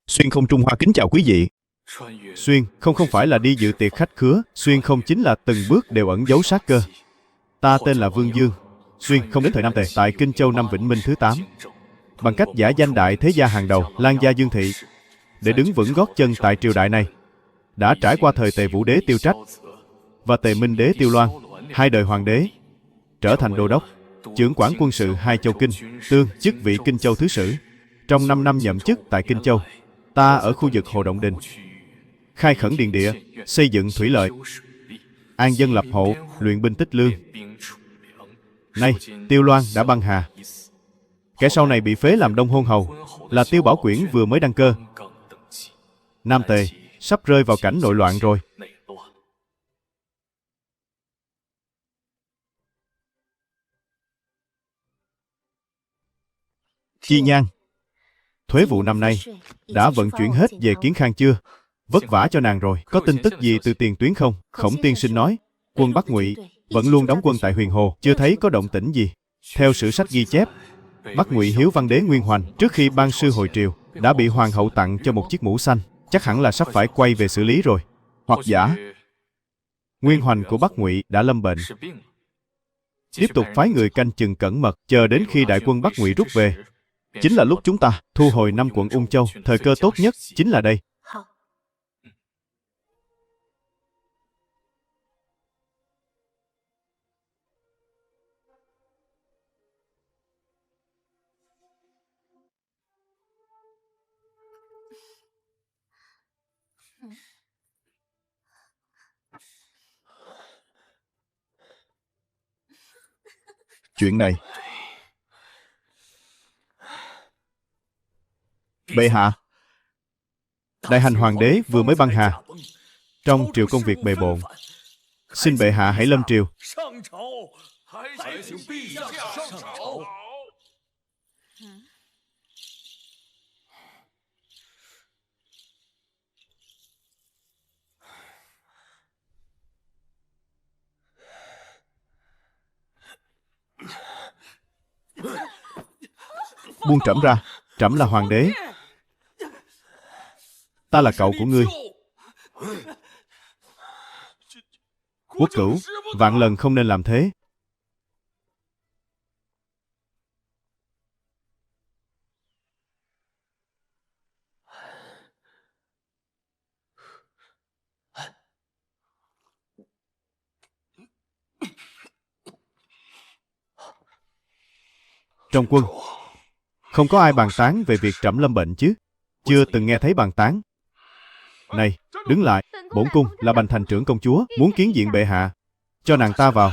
Xuyên không Trung Hoa kính chào quý vị. Xuyên không phải là đi dự tiệc khách khứa, xuyên không chính là từng bước đều ẩn giấu sát cơ. Ta tên là Vương Dương. Xuyên không đến thời Nam Tề, tại Kinh Châu năm Vĩnh Minh thứ 8. Bằng cách giả danh đại thế gia hàng đầu, Lan gia Dương Thị, để đứng vững gót chân tại triều đại này, đã trải qua thời Tề Vũ Đế Tiêu Trách và Tề Minh Đế Tiêu Loan, hai đời hoàng đế, trở thành đô đốc, trưởng quản quân sự hai châu Kinh, Tương, chức vị Kinh Châu Thứ Sử. Trong 5 năm nhậm chức tại Kinh Châu, ta ở khu vực Hồ Động Đình khai khẩn điền địa, xây dựng thủy lợi, an dân lập hộ, luyện binh tích lương. Nay, Tiêu Loan đã băng hà. Kẻ sau này bị phế làm Đông Hôn Hầu là Tiêu Bảo Quyển vừa mới đăng cơ. Nam Tề sắp rơi vào cảnh nội loạn rồi. Chi Nhan, thuế vụ năm nay đã vận chuyển hết về Kiến Khang chưa? Vất vả cho nàng rồi. Có tin tức gì từ tiền tuyến không? Khổng tiên sinh nói, quân Bắc Ngụy vẫn luôn đóng quân tại Huyền Hồ, chưa thấy có động tĩnh gì. Theo sử sách ghi chép, Bắc Ngụy Hiếu Văn Đế Nguyên Hoành trước khi ban sư hồi triều đã bị hoàng hậu tặng cho một chiếc mũ xanh, chắc hẳn là sắp phải quay về xử lý rồi. Hoặc giả Nguyên Hoành của Bắc Ngụy đã lâm bệnh, tiếp tục phái người canh chừng cẩn mật, chờ đến khi đại quân Bắc Ngụy rút về, chính là lúc chúng ta thu hồi 5 quận Ung Châu. Thời cơ tốt nhất chính là đây. Chuyện này, bệ hạ, đại hành hoàng đế vừa mới băng hà, trong triều công việc bề bộn, xin bệ hạ hãy lâm triều. Buông trẫm ra, trẫm là hoàng đế. Ta là cậu của ngươi. Quốc cửu, vạn lần không nên làm thế. Trong quân, không có ai bàn tán về việc trẫm lâm bệnh chứ? Chưa từng nghe thấy bàn tán. Này, đứng lại, bổn cung là Bành Thành trưởng công chúa, muốn kiến diện bệ hạ. Cho nàng ta vào.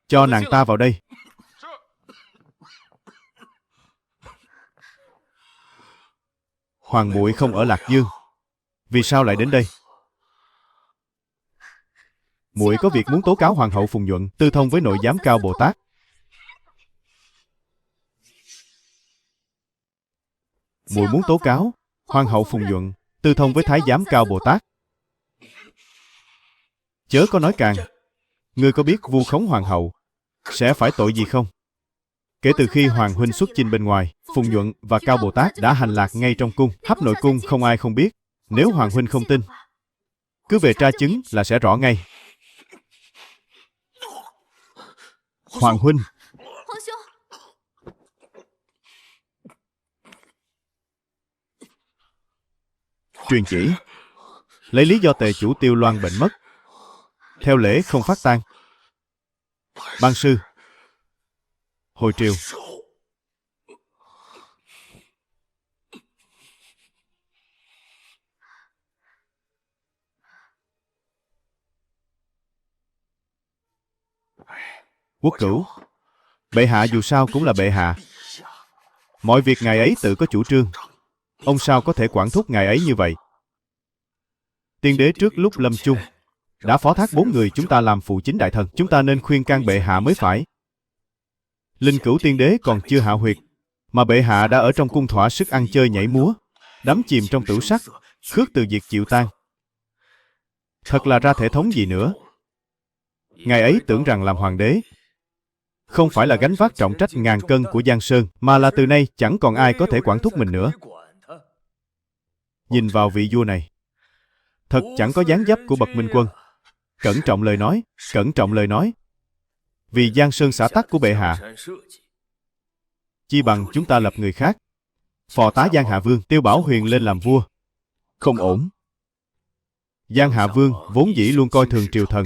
Cho nàng ta vào đây. Hoàng muội không ở Lạc Dương, vì sao lại đến đây? Muội có việc muốn tố cáo hoàng hậu Phùng Nhuận tư thông với nội giám Cao Bồ Tát. Muội muốn tố cáo hoàng hậu Phùng Nhuận tư thông với thái giám Cao Bồ Tát. Chớ có nói càng. Ngươi có biết vu khống hoàng hậu sẽ phải tội gì không? Kể từ khi hoàng huynh xuất chinh bên ngoài, Phùng Nhuận và Cao Bồ Tát đã hành lạc ngay trong cung, khắp nội cung không ai không biết. Nếu hoàng huynh không tin, cứ về tra chứng là sẽ rõ ngay. Hoàng huynh, truyền chỉ, lấy lý do tề chủ Tiêu Loan bệnh mất, theo lễ không phát tang. Ban sư hồi triều. Quốc cửu, bệ hạ dù sao cũng là bệ hạ. Mọi việc ngài ấy tự có chủ trương. Ông sao có thể quản thúc ngài ấy như vậy? Tiên đế trước lúc lâm chung đã phó thác 4 người chúng ta làm phụ chính đại thần. Chúng ta nên khuyên can bệ hạ mới phải. Linh Cửu tiên đế còn chưa hạ huyệt, mà bệ hạ đã ở trong cung thỏa sức ăn chơi nhảy múa, đắm chìm trong tửu sắc, khước từ việc chịu tang. Thật là ra thể thống gì nữa. Ngài ấy tưởng rằng làm hoàng đế Không phải là gánh vác trọng trách ngàn cân của Giang Sơn, mà là từ nay chẳng còn ai có thể quản thúc mình nữa. Nhìn vào vị vua này, thật chẳng có dáng dấp của bậc minh quân. Cẩn trọng lời nói, cẩn trọng lời nói. Vì Giang Sơn xã tắc của bệ hạ, chi bằng chúng ta lập người khác. Phò tá Giang Hạ Vương Tiêu Bảo Huyền lên làm vua. Không ổn. Giang Hạ Vương vốn dĩ luôn coi thường triều thần.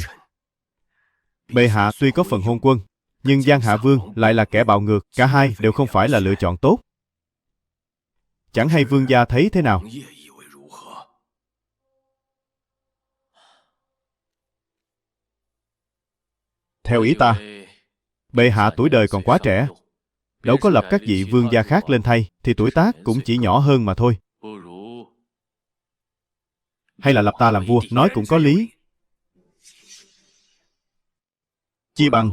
Bệ hạ tuy có phần hôn quân, nhưng Giang Hạ Vương lại là kẻ bạo ngược. Cả hai đều không phải là lựa chọn tốt. Chẳng hay vương gia thấy thế nào? Theo ý ta, bệ hạ tuổi đời còn quá trẻ. Đâu có lập các vị vương gia khác lên thay, thì tuổi tác cũng chỉ nhỏ hơn mà thôi. Hay là lập ta làm vua, nói cũng có lý. Chi bằng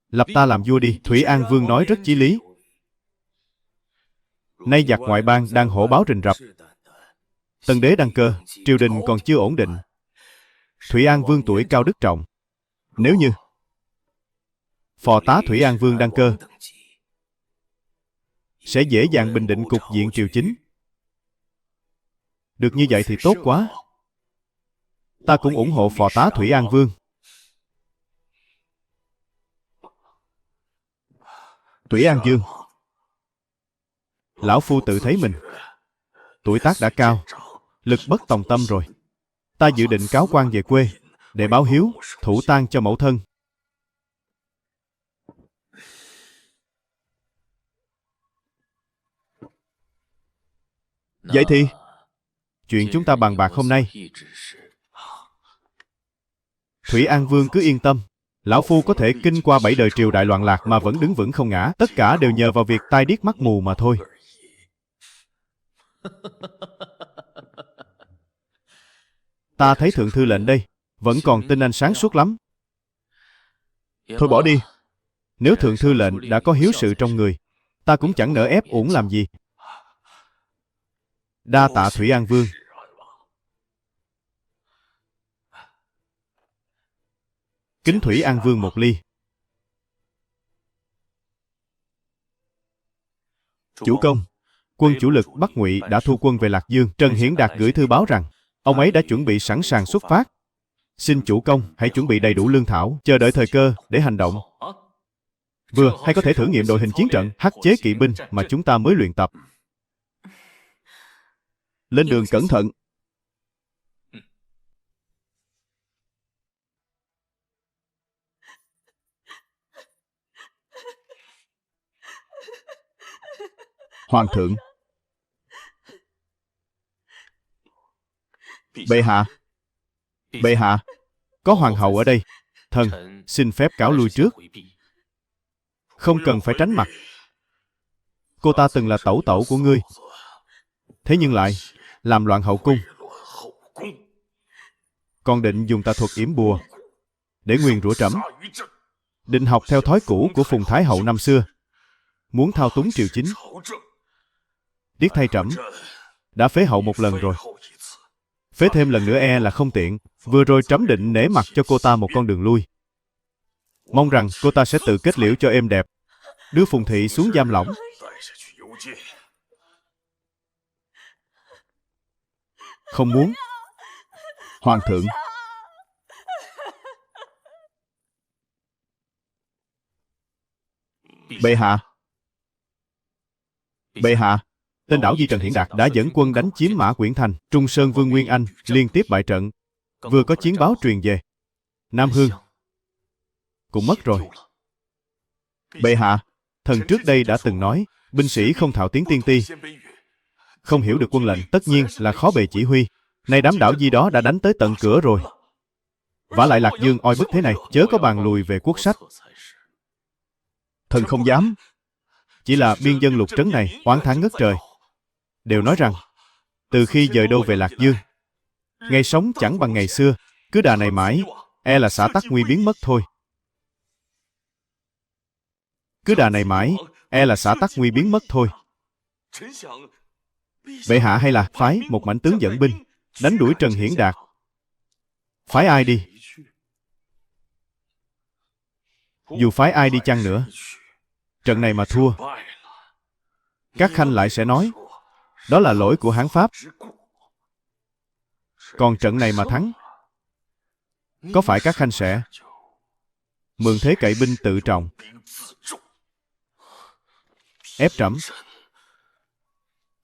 lập ta làm vua đi. Thủy An Vương nói rất chí lý. Nay giặc ngoại bang đang hổ báo rình rập. Tân đế đăng cơ, triều đình còn chưa ổn định. Thủy An Vương tuổi cao đức trọng. Nếu như phò tá Thủy An Vương đăng cơ, sẽ dễ dàng bình định cục diện triều chính. Được như vậy thì tốt quá. Ta cũng ủng hộ phò tá Thủy An Vương. Thủy An Vương, lão phu tự thấy mình tuổi tác đã cao, lực bất tòng tâm rồi. Ta dự định cáo quan về quê để báo hiếu, thủ tang cho mẫu thân. Vậy thì chuyện chúng ta bàn bạc hôm nay, Thủy An Vương cứ yên tâm. Lão phu có thể kinh qua 7 đời triều đại loạn lạc mà vẫn đứng vững không ngã. Tất cả đều nhờ vào việc tai điếc mắt mù mà thôi. Ta thấy thượng thư lệnh đây, vẫn còn tin anh sáng suốt lắm. Thôi bỏ đi. Nếu thượng thư lệnh đã có hiếu sự trong người, ta cũng chẳng nỡ ép uổng làm gì. Đa tạ Thủy An Vương. Kính Thủy An Vương một ly. Chủ công, quân chủ lực Bắc Ngụy đã thu quân về Lạc Dương. Trần Hiển Đạt gửi thư báo rằng ông ấy đã chuẩn bị sẵn sàng xuất phát. Xin chủ công hãy chuẩn bị đầy đủ lương thảo, chờ đợi thời cơ để hành động. Vừa hay có thể thử nghiệm đội hình chiến trận hắc chế kỵ binh mà chúng ta mới luyện tập. Lên đường cẩn thận. Hoàng thượng. Bệ hạ. Bệ hạ, có hoàng hậu ở đây. Thần xin phép cáo lui trước. Không cần phải tránh mặt. Cô ta từng là tẩu tẩu của ngươi, thế nhưng lại làm loạn hậu cung, còn định dùng tà thuật yểm bùa để nguyền rủa trẫm. Định học theo thói cũ của Phùng Thái Hậu năm xưa, muốn thao túng triều chính. Tiếc thay trẫm đã phế hậu một lần rồi, phế thêm lần nữa e là không tiện. Vừa rồi trẫm định nể mặt cho cô ta một con đường lui, mong rằng cô ta sẽ tự kết liễu cho êm đẹp, đưa Phùng thị xuống giam lỏng. Không muốn. Hoàng thượng. Bệ hạ. Bệ hạ, tên đảo Di Trần Hiển Đạt đã dẫn quân đánh chiếm Mã Quyển Thành. Trung Sơn Vương Nguyên Anh liên tiếp bại trận. Vừa có chiến báo truyền về, Nam Hương cũng mất rồi. Bệ hạ, thần trước đây đã từng nói, binh sĩ không thạo tiếng tiên ti, không hiểu được quân lệnh, tất nhiên là khó bề chỉ huy. Nay đám đảo Di đó đã đánh tới tận cửa rồi. Vả lại Lạc Dương oi bức thế này, chớ có bàn lùi về quốc sách. Thần không dám. Chỉ là biên dân lục trấn này oán thán ngất trời. Đều nói rằng từ khi dời đô về Lạc Dương, ngày sống chẳng bằng ngày xưa. Cứ đà này mãi, e là xã tắc nguy biến mất thôi. Cứ đà này mãi, e là xã tắc nguy biến mất thôi. Bệ hạ hay là phái một mãnh tướng dẫn binh đánh đuổi Trần Hiển Đạt. Phái ai đi? Dù phái ai đi chăng nữa, trận này mà thua, các khanh lại sẽ nói đó là lỗi của Hán Pháp. Còn trận này mà thắng, có phải các khanh sẽ mượn thế cậy binh tự trọng, ép trẫm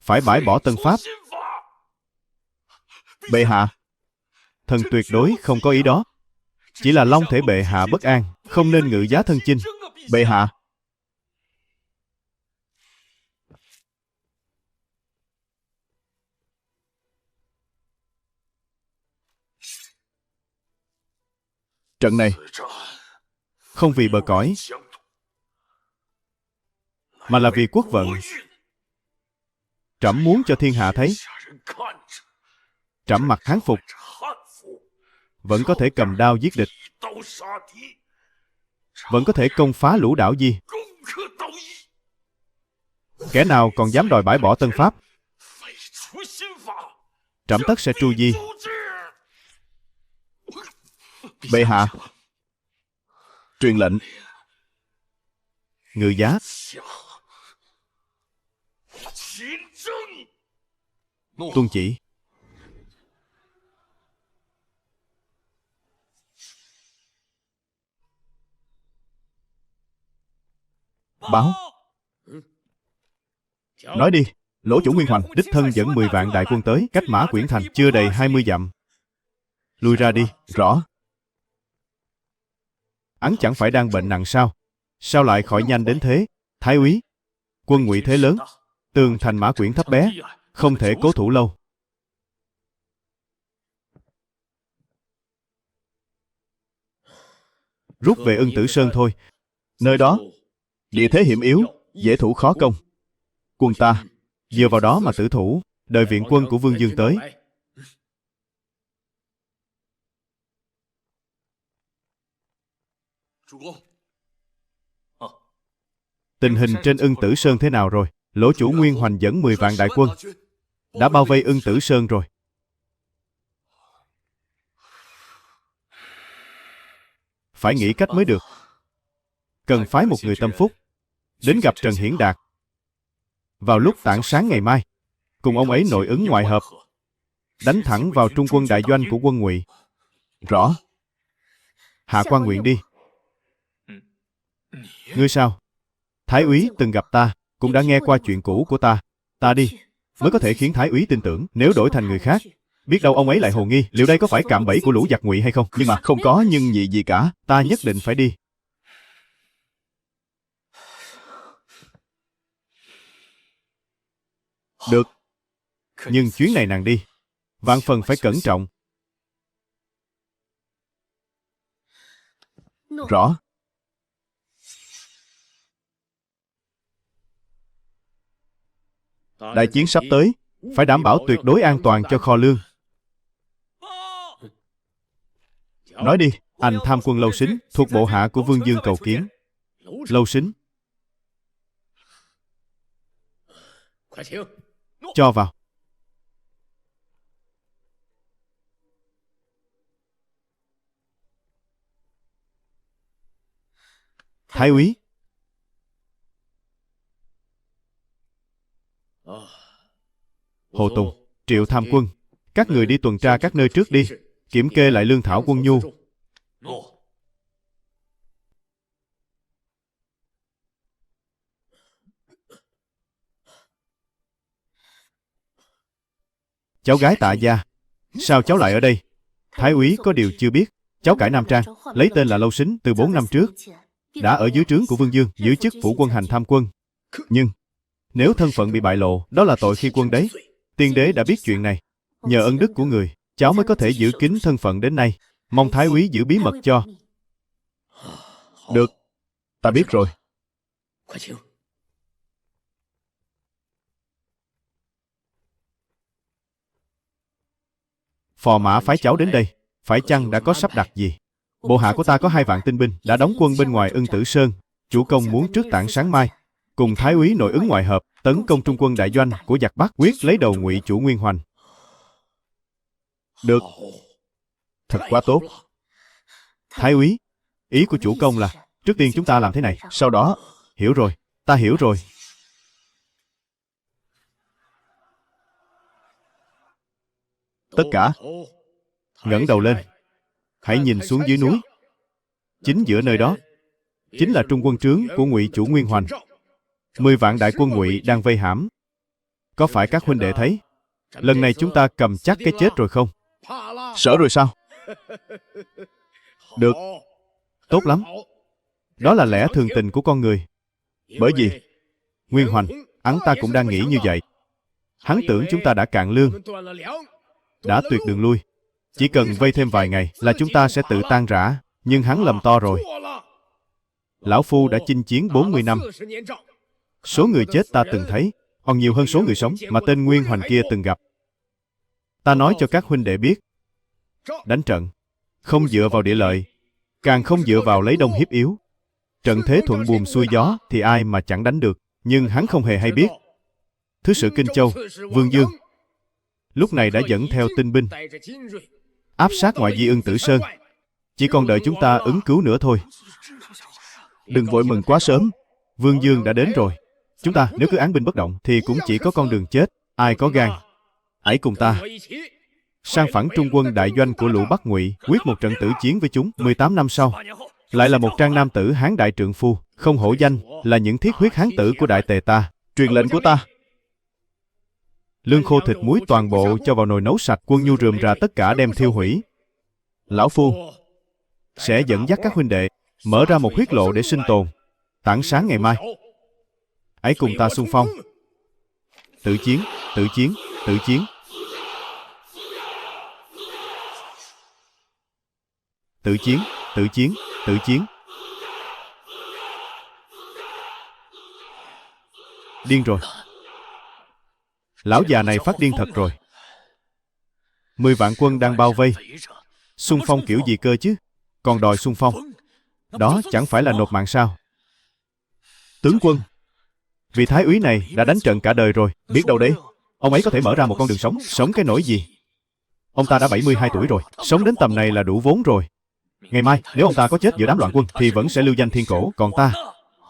phải bãi bỏ Tân Pháp? Bệ hạ, thần tuyệt đối không có ý đó. Chỉ là Long thể bệ hạ bất an, không nên ngự giá thân chinh. Bệ hạ, trận này không vì bờ cõi, mà là vì quốc vận. Trẫm muốn cho thiên hạ thấy trẫm mặc Hán phục, vẫn có thể cầm đao giết địch, vẫn có thể công phá lũ đảo Di. Kẻ nào còn dám đòi bãi bỏ Tân Pháp, trẫm tất sẽ tru di. Bệ hạ, truyền lệnh ngự giá. Tuân chỉ. Báo. Nói đi. Lỗ chủ Nguyên Hoành đích thân dẫn 10 vạn đại quân tới, cách Mã Quyển Thành chưa đầy 20 dặm. Lui ra đi. Rõ. Hắn chẳng phải đang bệnh nặng sao? Sao lại khỏi nhanh đến thế? Thái úy, quân Ngụy thế lớn, tường thành Mã Quyển thấp bé, không thể cố thủ lâu. Rút về Ưng Tử Sơn thôi. Nơi đó địa thế hiểm yếu, dễ thủ khó công. Quân ta dựa vào đó mà tử thủ, đợi viện quân của Vương Dương tới. Tình hình trên Ưng Tử Sơn thế nào rồi? Lỗ chủ Nguyên Hoành dẫn 10 vạn đại quân đã bao vây Ưng Tử Sơn rồi. Phải nghĩ cách mới được. Cần phái một người tâm phúc đến gặp Trần Hiển Đạt vào lúc tảng sáng ngày mai, cùng ông ấy nội ứng ngoại hợp, đánh thẳng vào trung quân đại doanh của quân Ngụy. Rõ. Hạ quan nguyện đi. Ngươi sao? Thái úy từng gặp ta, cũng đã nghe qua chuyện cũ của ta. Ta đi mới có thể khiến Thái úy tin tưởng. Nếu đổi thành người khác, biết đâu ông ấy lại hồ nghi liệu đây có phải cạm bẫy của lũ giặc Ngụy hay không. Nhưng mà không có nhưng nhị gì cả. Ta nhất định phải đi. Được. Nhưng chuyến này nàng đi, vạn phần phải cẩn trọng. Rõ. Đại chiến sắp tới, phải đảm bảo tuyệt đối an toàn cho kho lương. Nói đi. Anh tham quân Lâu Sính, thuộc bộ hạ của Vương Dương cầu kiến. Lâu Sính. Cho vào. Thái úy. Hồ Tùng, Triệu tham quân, các người đi tuần tra các nơi trước đi, kiểm kê lại lương thảo quân nhu. Cháu gái Tạ Gia, sao cháu lại ở đây? Thái úy có điều chưa biết, cháu cải Nam Trang, lấy tên là Lâu Sính từ 4 năm trước, đã ở dưới trướng của Vương Dương, giữ chức phủ quân hành tham quân. Nhưng nếu thân phận bị bại lộ, đó là tội khi quân đấy. Tiên đế đã biết chuyện này, nhờ ân đức của người, cháu mới có thể giữ kín thân phận đến nay. Mong Thái úy giữ bí mật cho. Được, ta biết rồi. Phò mã phái cháu đến đây, phải chăng đã có sắp đặt gì? Bộ hạ của ta có 2 vạn tinh binh, đã đóng quân bên ngoài Ưng Tử Sơn. Chủ công muốn trước tảng sáng mai, cùng Thái úy nội ứng ngoại hợp, tấn công trung quân đại doanh của giặc Bắc, quyết lấy đầu Ngụy chủ Nguyên Hoành. Được. Thật quá tốt. Thái úy, ý của chủ công là Trước tiên chúng ta làm thế này, sau đó... Hiểu rồi, ta hiểu rồi. Tất cả ngẩng đầu lên, hãy nhìn xuống dưới núi. Chính giữa nơi đó chính là trung quân trướng của Ngụy chủ Nguyên Hoành. 10 vạn đại quân Ngụy đang vây hãm. Có phải các huynh đệ thấy lần này chúng ta cầm chắc cái chết rồi không? Sợ rồi sao? Được, tốt lắm. Đó là lẽ thường tình của con người. Bởi vì Nguyên Hoành, hắn ta cũng đang nghĩ như vậy. Hắn tưởng chúng ta đã cạn lương, đã tuyệt đường lui. Chỉ cần vây thêm vài ngày là chúng ta sẽ tự tan rã. Nhưng hắn lầm to rồi. Lão Phu đã chinh chiến 40 năm. Số người chết ta từng thấy còn nhiều hơn số người sống mà tên Nguyên Hoành kia từng gặp. Ta nói cho các huynh đệ biết, đánh trận không dựa vào địa lợi, càng không dựa vào lấy đông hiếp yếu. Trận thế thuận buồm xuôi gió thì ai mà chẳng đánh được. Nhưng hắn không hề hay biết, Thứ sử Kinh Châu, Vương Dương lúc này đã dẫn theo tinh binh áp sát ngoại vi Ưng Tử Sơn. Chỉ còn đợi chúng ta ứng cứu nữa thôi. Đừng vội mừng quá sớm. Vương Dương đã đến rồi. Chúng ta nếu cứ án binh bất động thì cũng chỉ có con đường chết. Ai có gan, hãy cùng ta sang phẳng trung quân đại doanh của Lũ Bắc Ngụy, quyết một trận tử chiến với chúng. 18 năm sau, lại là một trang nam tử hán đại trượng phu, không hổ danh là những thiết huyết hán tử của đại tề ta. Truyền lệnh của ta, lương khô thịt muối toàn bộ cho vào nồi nấu sạch, quân nhu rườm rà tất cả đem thiêu hủy. Lão Phu sẽ dẫn dắt các huynh đệ mở ra một huyết lộ để sinh tồn. Tảng sáng ngày mai, hãy cùng ta xung phong. Tự chiến, tự chiến, tự chiến. Tự chiến, tự chiến, tự chiến. Điên rồi. Lão già này phát điên thật rồi. 10 vạn quân đang bao vây. Xung phong kiểu gì cơ chứ? Còn đòi xung phong. Đó chẳng phải là nộp mạng sao? Tướng quân, vị thái úy này đã đánh trận cả đời rồi. Biết đâu đấy, ông ấy có thể mở ra một con đường sống. Sống cái nỗi gì? Ông ta đã 72 tuổi rồi. Sống đến tầm này là đủ vốn rồi. Ngày mai, nếu ông ta có chết giữa đám loạn quân thì vẫn sẽ lưu danh thiên cổ. Còn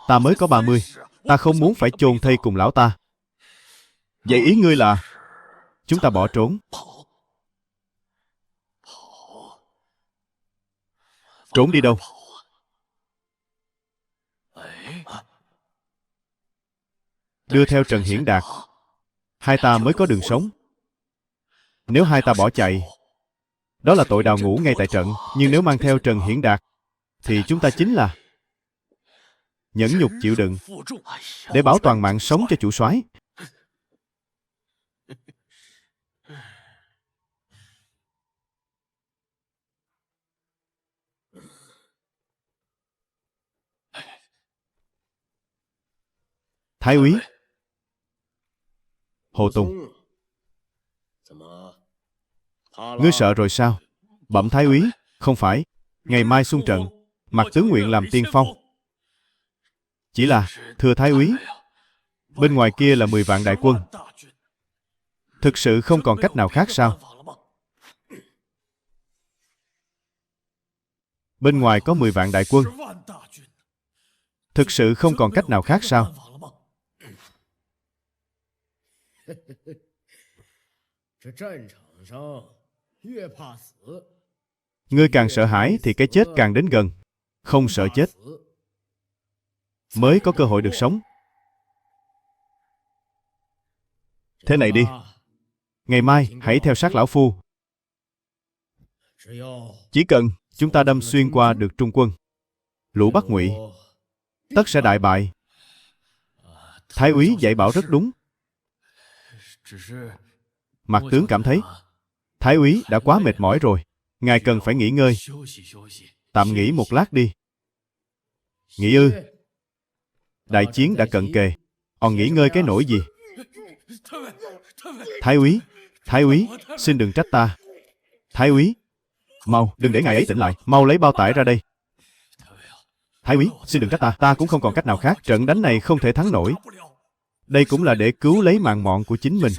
ta mới có 30. Ta không muốn phải chôn thây cùng lão ta. Vậy ý ngươi là chúng ta bỏ trốn? Trốn đi đâu? Đưa theo Trần Hiển Đạt. Hai ta mới có đường sống. Nếu hai ta bỏ chạy, đó là tội đào ngũ ngay tại trận. Nhưng nếu mang theo Trần Hiển Đạt thì chúng ta chính là nhẫn nhục chịu đựng để bảo toàn mạng sống cho chủ soái. Thái úy Hồ Tùng, ngươi sợ rồi sao? Bẩm thái úy, không phải. Ngày mai xung trận, Mạc tướng nguyện làm tiên phong. Chỉ là, thưa thái úy, bên ngoài kia là 10 vạn đại quân. Thực sự không còn cách nào khác sao? Bên ngoài có 10 vạn đại quân. Thực sự không còn cách nào khác sao? Ngươi càng sợ hãi thì cái chết càng đến gần. Không sợ chết mới có cơ hội được sống. Thế này đi, ngày mai hãy theo sát lão Phu. Chỉ cần chúng ta đâm xuyên qua được trung quân Lũ Bắc Ngụy, tất sẽ đại bại. Thái úy dạy bảo rất đúng. Mạc tướng cảm thấy thái úy đã quá mệt mỏi rồi. Ngài cần phải nghỉ ngơi. Tạm nghỉ một lát đi. Nghỉ ư? Đại chiến đã cận kề, còn nghỉ ngơi cái nỗi gì? Thái úy, xin đừng trách ta. Thái úy, mau, đừng để ngài ấy tỉnh lại. Mau lấy bao tải ra đây. Thái úy, xin đừng trách ta. Ta cũng không còn cách nào khác. Trận đánh này không thể thắng nổi. Đây cũng là để cứu lấy mạng mọn của chính mình.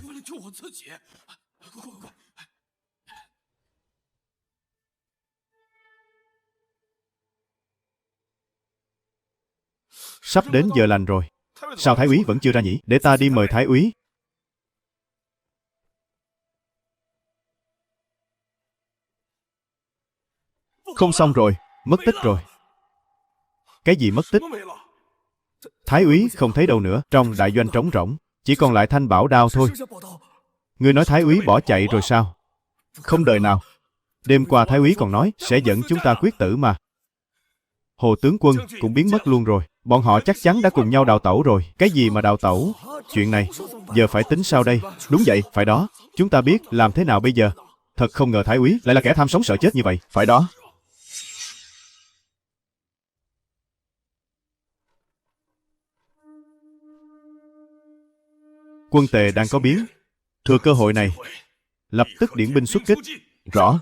Sắp đến giờ lành rồi. Sao Thái úy vẫn chưa ra nhỉ? Để ta đi mời Thái úy. Không xong rồi, mất tích rồi. Cái gì mất tích? Thái úy không thấy đâu nữa, trong đại doanh trống rỗng, chỉ còn lại thanh bảo đao thôi. Ngươi nói Thái úy bỏ chạy rồi sao? Không đời nào. Đêm qua Thái úy còn nói sẽ dẫn chúng ta quyết tử mà. Hồ tướng quân cũng biến mất luôn rồi. Bọn họ chắc chắn đã cùng nhau đào tẩu rồi. Cái gì mà đào tẩu? Chuyện này, giờ phải tính sao đây? Đúng vậy, phải đó. Chúng ta biết làm thế nào bây giờ? Thật không ngờ Thái úy lại là kẻ tham sống sợ chết như vậy. Phải đó. Quân Tề đang có biến. Thừa cơ hội này, lập tức điển binh xuất kích. Rõ.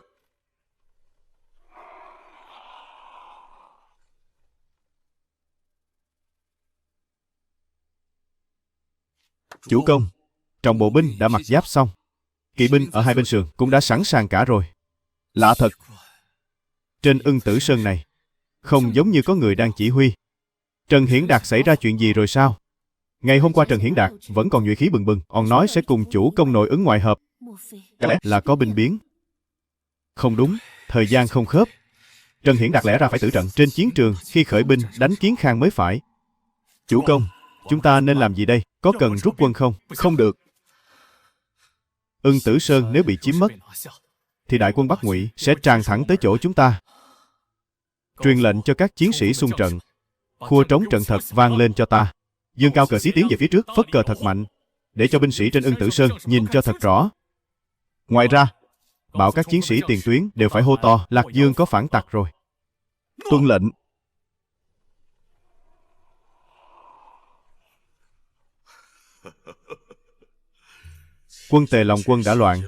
Chủ công, trọng bộ binh đã mặc giáp xong. Kỵ binh ở hai bên sườn cũng đã sẵn sàng cả rồi. Lạ thật. Trên Ưng Tử Sơn này, không giống như có người đang chỉ huy. Trần Hiển Đạt xảy ra chuyện gì rồi sao? Ngày hôm qua Trần Hiển Đạt vẫn còn nhuệ khí bừng bừng. Ông nói sẽ cùng chủ công nội ứng ngoại hợp. Có lẽ là có binh biến. Không đúng, thời gian không khớp. Trần Hiển Đạt lẽ ra phải tử trận trên chiến trường khi khởi binh đánh Kiến Khang mới phải. Chủ công, chúng ta nên làm gì đây? Có cần rút quân không? Không được. Ưng Tử Sơn nếu bị chiếm mất, thì đại quân Bắc Ngụy sẽ tràn thẳng tới chỗ chúng ta. Truyền lệnh cho các chiến sĩ xung trận. Khua trống trận thật vang lên cho ta. Dương cao cờ xí tiến về phía trước, phất cờ thật mạnh, để cho binh sĩ trên Ưng Tử Sơn nhìn cho thật rõ. Ngoài ra, bảo các chiến sĩ tiền tuyến đều phải hô to, Lạc Dương có phản tặc rồi. Tuân lệnh. Quân Tề lòng quân đã loạn.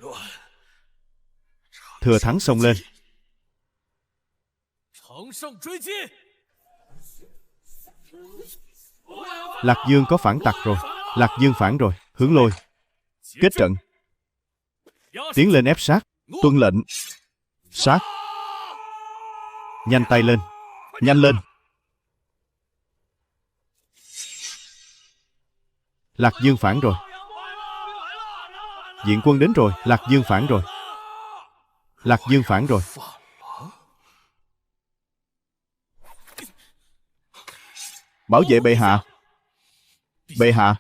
Thừa thắng xông lên. Lạc Dương có phản tặc rồi. Lạc Dương phản rồi. Hướng Lôi. Kết trận. Tiến lên ép sát. Tuân lệnh. Sát. Nhanh tay lên. Nhanh lên. Lạc Dương phản rồi. Diện quân đến rồi. Lạc Dương phản rồi. Lạc Dương phản rồi. Bảo vệ bệ hạ. Bệ hạ,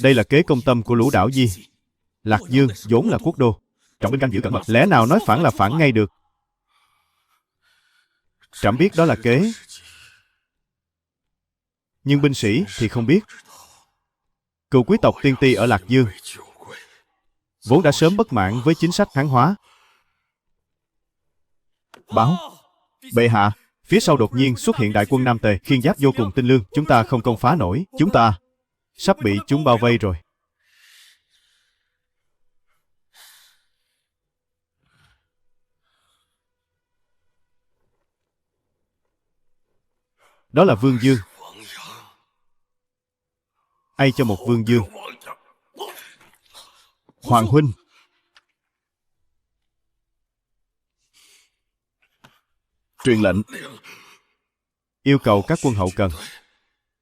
đây là kế công tâm của Lũ Đảo Di. Lạc Dương vốn là quốc đô. Trọng binh canh giữ cẩn mật. Lẽ nào nói phản là phản ngay được? Trẫm biết đó là kế. Nhưng binh sĩ thì không biết. Cựu quý tộc Tiên Ti ở Lạc Dương vốn đã sớm bất mãn với chính sách Hán hóa. Báo, bệ hạ, phía sau đột nhiên xuất hiện đại quân Nam Tề, khiên giáp vô cùng tinh lương. Chúng ta không công phá nổi. Chúng ta sắp bị chúng bao vây rồi. Đó là Vương Dương. Ai cho một Vương Dương? Hoàng huynh. Truyền lệnh. Yêu cầu các quân hậu cần,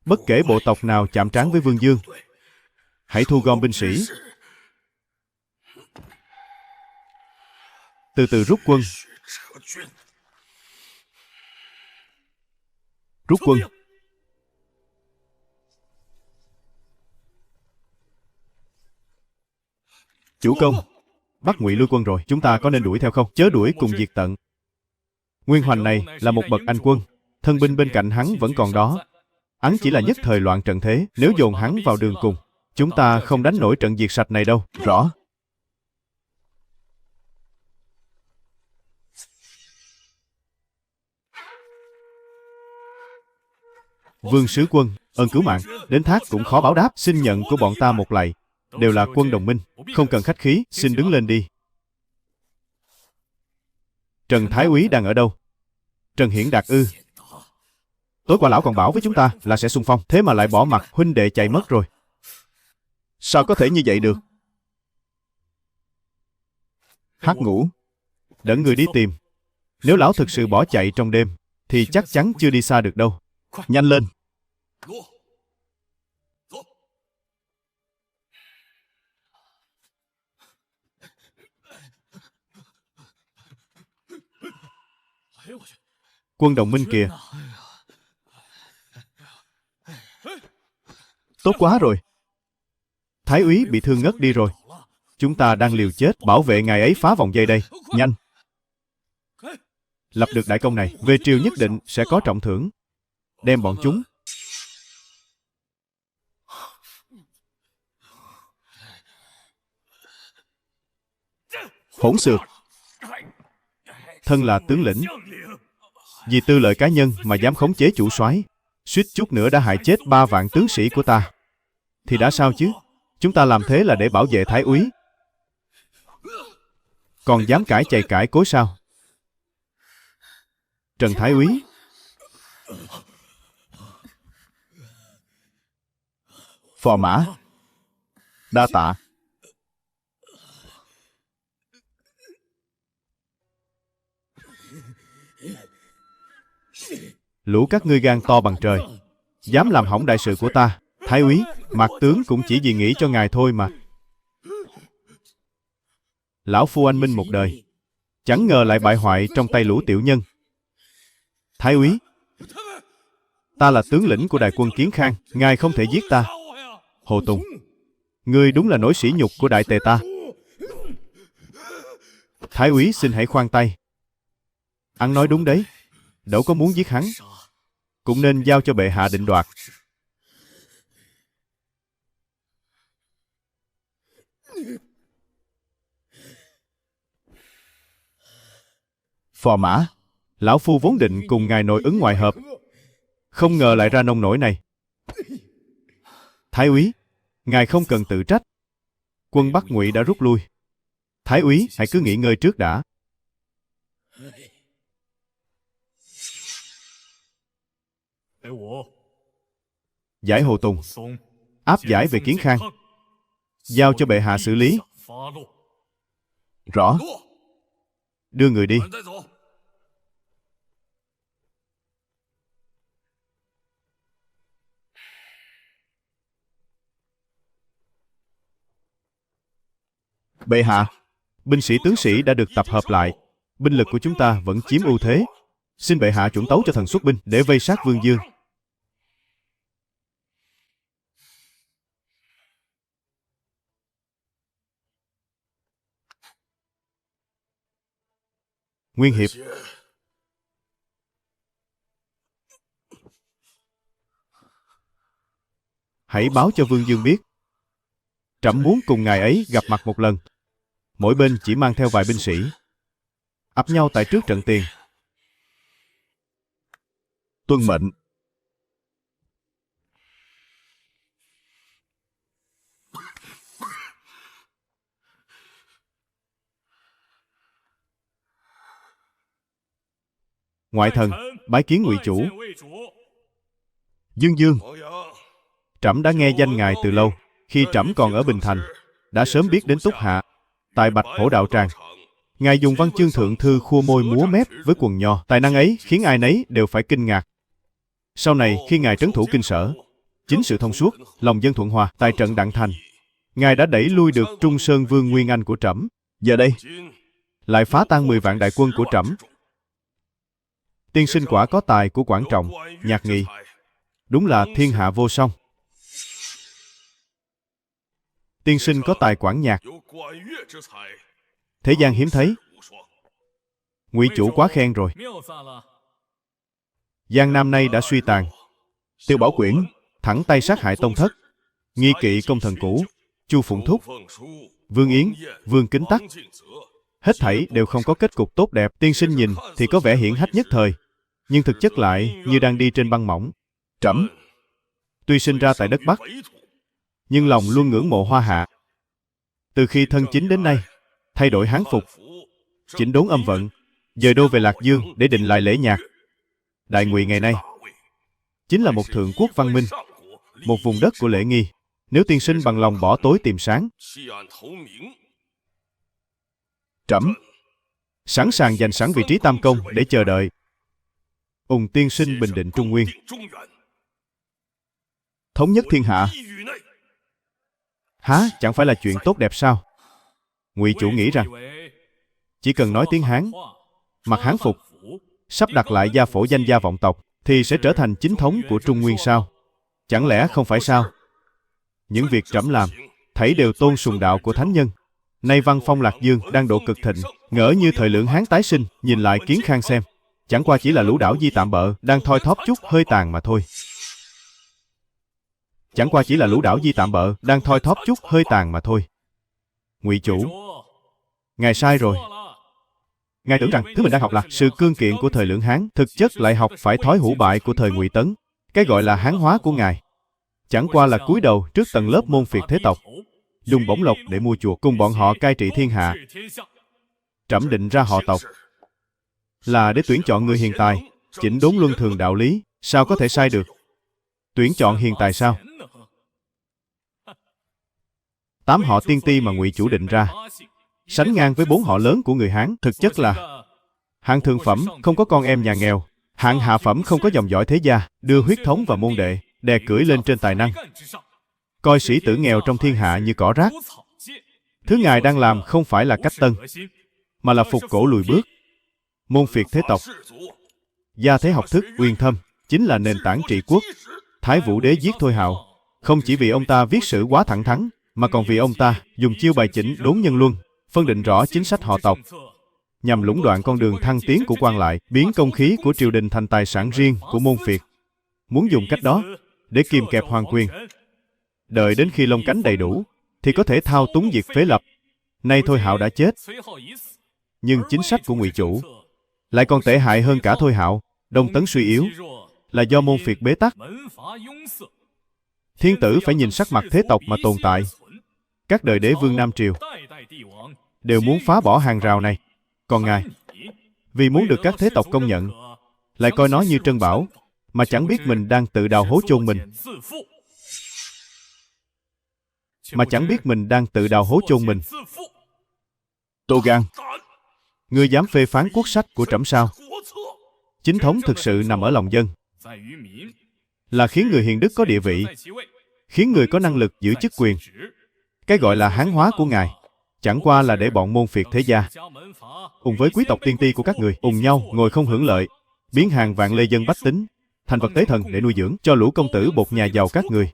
bất kể bộ tộc nào chạm trán với Vương Dương, hãy thu gom binh sĩ, từ từ rút quân. Rút quân. Chủ công, Bắc Ngụy lui quân rồi, chúng ta có nên đuổi theo không? Chớ đuổi cùng diệt tận. Nguyên Hoành này là một bậc anh quân, thân binh bên cạnh hắn vẫn còn đó. Hắn chỉ là nhất thời loạn trận thế, nếu dồn hắn vào đường cùng, chúng ta không đánh nổi trận diệt sạch này đâu. Rõ. Vương sứ quân, ơn cứu mạng, đến thác cũng khó báo đáp, xin nhận của bọn ta một lạy. Đều là quân đồng minh, không cần khách khí, xin đứng lên đi. Trần Thái úy đang ở đâu? Trần Hiển Đạt ư? Tối qua lão còn bảo với chúng ta là sẽ xung phong, thế mà lại bỏ mặt huynh đệ chạy mất rồi. Sao có thể như vậy được? Hắc Ngũ, đợi người đi tìm. Nếu lão thực sự bỏ chạy trong đêm, thì chắc chắn chưa đi xa được đâu. Nhanh lên. Quân đồng minh kìa. Tốt quá rồi. Thái úy bị thương ngất đi rồi. Chúng ta đang liều chết bảo vệ ngài ấy phá vòng dây đây. Nhanh! Lập được đại công này, về triều nhất định sẽ có trọng thưởng. Đem bọn chúng. Hỗn xược! Thân là tướng lĩnh, vì tư lợi cá nhân mà dám khống chế chủ soái, suýt chút nữa đã hại chết 3 vạn tướng sĩ của ta. Thì đã sao chứ? Chúng ta làm thế là để bảo vệ thái úy. Còn dám cãi chày cãi cối sao? Trần thái úy! Phò mã! Đa tạ! Lũ các ngươi gan to bằng trời, dám làm hỏng đại sự của ta. Thái úy, Mạc tướng cũng chỉ vì nghĩ cho ngài thôi mà. Lão phu anh minh một đời, chẳng ngờ lại bại hoại trong tay lũ tiểu nhân. Thái úy, ta là tướng lĩnh của đại quân Kiến Khang, ngài không thể giết ta. Hồ Tùng, ngươi đúng là nỗi sỉ nhục của đại tề ta. Thái úy xin hãy khoan tay. Hắn nói đúng đấy, dẫu có muốn giết hắn, cũng nên giao cho bệ hạ định đoạt. Phò mã, lão phu vốn định cùng ngài nội ứng ngoại hợp, không ngờ lại ra nông nổi này. Thái úy, ngài không cần tự trách. Quân Bắc Ngụy đã rút lui. Thái úy, hãy cứ nghỉ ngơi trước đã. Giải Hồ Tùng, áp giải về Kiến Khang, giao cho bệ hạ xử lý. Rõ. Đưa người đi. Bệ hạ, binh sĩ tướng sĩ đã được tập hợp lại. Binh lực của chúng ta vẫn chiếm ưu thế. Xin bệ hạ chuẩn tấu cho thần xuất binh để vây sát Vương Dương. Nguyên hiệp, hãy báo cho Vương Dương biết, trẫm muốn cùng ngài ấy gặp mặt một lần. Mỗi bên chỉ mang theo vài binh sĩ, ập nhau tại trước trận tiền. Tuân mệnh. Ngoại thần bái kiến ngụy chủ. Dương Dương, trẫm đã nghe danh ngài từ lâu. Khi trẫm còn ở Bình Thành, đã sớm biết đến Túc Hạ. Tại Bạch Hổ đạo tràng, ngài dùng văn chương thượng thư khua môi múa mép với quần nho. Tài năng ấy khiến ai nấy đều phải kinh ngạc. Sau này khi ngài trấn thủ kinh sở, chính sự thông suốt, lòng dân thuận hòa. Tại trận Đặng Thành, ngài đã đẩy lui được Trung Sơn Vương Nguyên Anh của trẫm. Giờ đây lại phá tan 10 vạn đại quân của trẫm. Tiên sinh quả có tài của Quản Trọng, Nhạc Nghị, đúng là thiên hạ vô song. Tiên sinh có tài quản nhạc, thế gian hiếm thấy. Ngụy chủ quá khen rồi. Giang Nam nay đã suy tàn. Tiêu Bảo Quyển thẳng tay sát hại tông thất, nghi kỵ công thần cũ, Chu Phụng Thúc, Vương Yến, Vương Kính Tắc, hết thảy đều không có kết cục tốt đẹp. Tiên sinh nhìn thì có vẻ hiển hách nhất thời, nhưng thực chất lại như đang đi trên băng mỏng. Trẫm tuy sinh ra tại đất Bắc, nhưng lòng luôn ngưỡng mộ Hoa Hạ. Từ khi thân chính đến nay, thay đổi hán phục, chỉnh đốn âm vận, dời đô về Lạc Dương để định lại lễ nhạc. Đại Ngụy ngày nay chính là một thượng quốc văn minh, một vùng đất của lễ nghi. Nếu tiên sinh bằng lòng bỏ tối tìm sáng, trẫm sẵn sàng dành sẵn vị trí tam công để chờ đợi. Ùng tiên sinh bình định Trung Nguyên, thống nhất thiên hạ, há chẳng phải là chuyện tốt đẹp sao? Ngụy chủ nghĩ rằng chỉ cần nói tiếng Hán, mặc hán phục, sắp đặt lại gia phổ danh gia vọng tộc, thì sẽ trở thành chính thống của Trung Nguyên sao? Chẳng lẽ không phải sao? Những việc trẫm làm, thảy đều tôn sùng đạo của thánh nhân. Nay văn phong Lạc Dương đang độ cực thịnh, ngỡ như thời Lưỡng Hán tái sinh, nhìn lại Kiến Khang xem. Chẳng qua chỉ là lũ đảo di tạm bợ, đang thoi thóp chút hơi tàn mà thôi. Chẳng qua chỉ là lũ đảo di tạm bợ, đang thoi thóp chút hơi tàn mà thôi. Ngụy chủ, ngài sai rồi. Ngài tưởng rằng thứ mình đang học là sự cương kiện của thời Lưỡng Hán, thực chất lại học phải thói hủ bại của thời Ngụy Tấn. Cái gọi là hán hóa của ngài, chẳng qua là cúi đầu trước tầng lớp môn phiệt thế tộc, dùng bổng lộc để mua chuộc cùng bọn họ cai trị thiên hạ. Trẫm định ra họ tộc là để tuyển chọn người hiền tài, chỉnh đốn luân thường đạo lý, sao có thể sai được? Tuyển chọn hiền tài sao? 8 họ tiên ti mà Ngụy chủ định ra, sánh ngang với 4 họ lớn của người Hán, thực chất là hạng thượng phẩm không có con em nhà nghèo, hạng hạ phẩm không có dòng dõi thế gia, đưa huyết thống và môn đệ, đè cưỡi lên trên tài năng, coi sĩ tử nghèo trong thiên hạ như cỏ rác. Thứ ngài đang làm không phải là cách tân, mà là phục cổ lùi bước. Môn phiệt thế tộc, gia thế học thức, uyên thâm, chính là nền tảng trị quốc. Thái Vũ đế giết Thôi Hạo, không chỉ vì ông ta viết sử quá thẳng thắn, mà còn vì ông ta dùng chiêu bài chỉnh đốn nhân luân, phân định rõ chính sách họ tộc, nhằm lũng đoạn con đường thăng tiến của quan lại, biến công khí của triều đình thành tài sản riêng của môn phiệt. Muốn dùng cách đó để kìm kẹp hoàng quyền, đợi đến khi lông cánh đầy đủ thì có thể thao túng diệt phế lập. Nay Thôi Hạo đã chết, nhưng chính sách của Ngụy chủ lại còn tệ hại hơn cả Thôi Hạo. Đông Tấn suy yếu là do môn phiệt bế tắc. Thiên tử phải nhìn sắc mặt thế tộc mà tồn tại. Các đời đế vương Nam Triều đều muốn phá bỏ hàng rào này. Còn ngài, vì muốn được các thế tộc công nhận, lại coi nó như trân bảo, mà chẳng biết mình đang tự đào hố chôn mình. Tô Gan, ngươi dám phê phán quốc sách của trẫm sao? Chính thống thực sự nằm ở lòng dân, là khiến người hiền đức có địa vị, khiến người có năng lực giữ chức quyền. Cái gọi là hán hóa của ngài, chẳng qua là để bọn môn phiệt thế gia cùng với quý tộc tiên ti của các người cùng nhau ngồi không hưởng lợi, biến hàng vạn lê dân bách tính thành vật tế thần để nuôi dưỡng cho lũ công tử bột nhà giàu các người.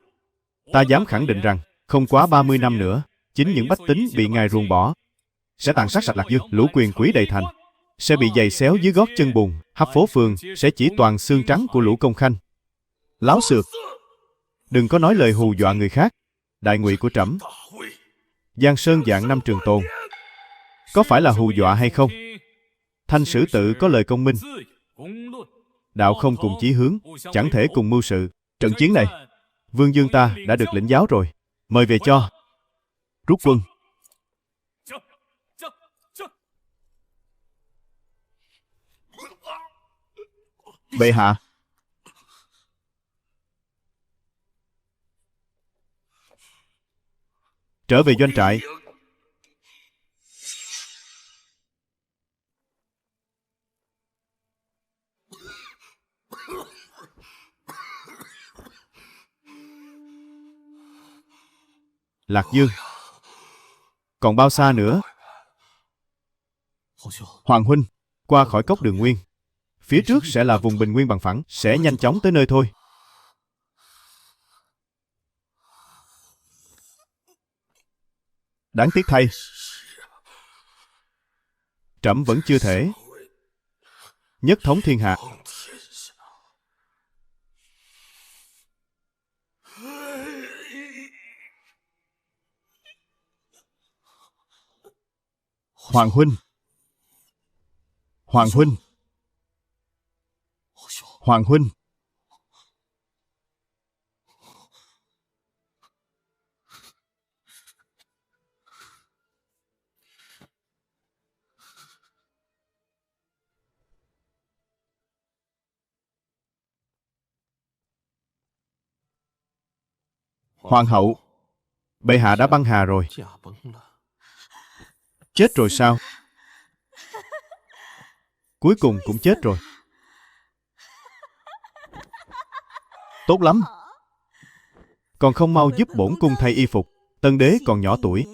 Ta dám khẳng định rằng, không quá 30 năm nữa, chính những bách tính bị ngài ruồng bỏ sẽ tàn sát sạch Lạc Dương. Lũ quyền quý đầy thành sẽ bị giày xéo dưới gót chân bùn, khắp phố phường sẽ chỉ toàn xương trắng của lũ công khanh. Láo xược, đừng có nói lời hù dọa người khác. Đại ngụy của trẫm, Giang Sơn vạn năm trường tồn, có phải là hù dọa hay không? Thanh sử tự có lời công minh, đạo không cùng chí hướng, chẳng thể cùng mưu sự. Trận chiến này, Vương Dương ta đã được lĩnh giáo rồi, mời về cho. Rút quân. Bệ hạ, trở về doanh trại. Lạc Dương, còn bao xa nữa? Hoàng huynh, qua khỏi cốc Đường Nguyên, phía trước sẽ là vùng bình nguyên bằng phẳng, sẽ nhanh chóng tới nơi thôi. Đáng tiếc thay, trẫm vẫn chưa thể nhất thống thiên hạ. Hoàng huynh, Hoàng huynh, Hoàng huynh. Hoàng hậu, bệ hạ đã băng hà rồi. Chết rồi sao? Cuối cùng cũng chết rồi. Tốt lắm. Còn không mau giúp bổn cung thay y phục. Tân đế còn nhỏ tuổi.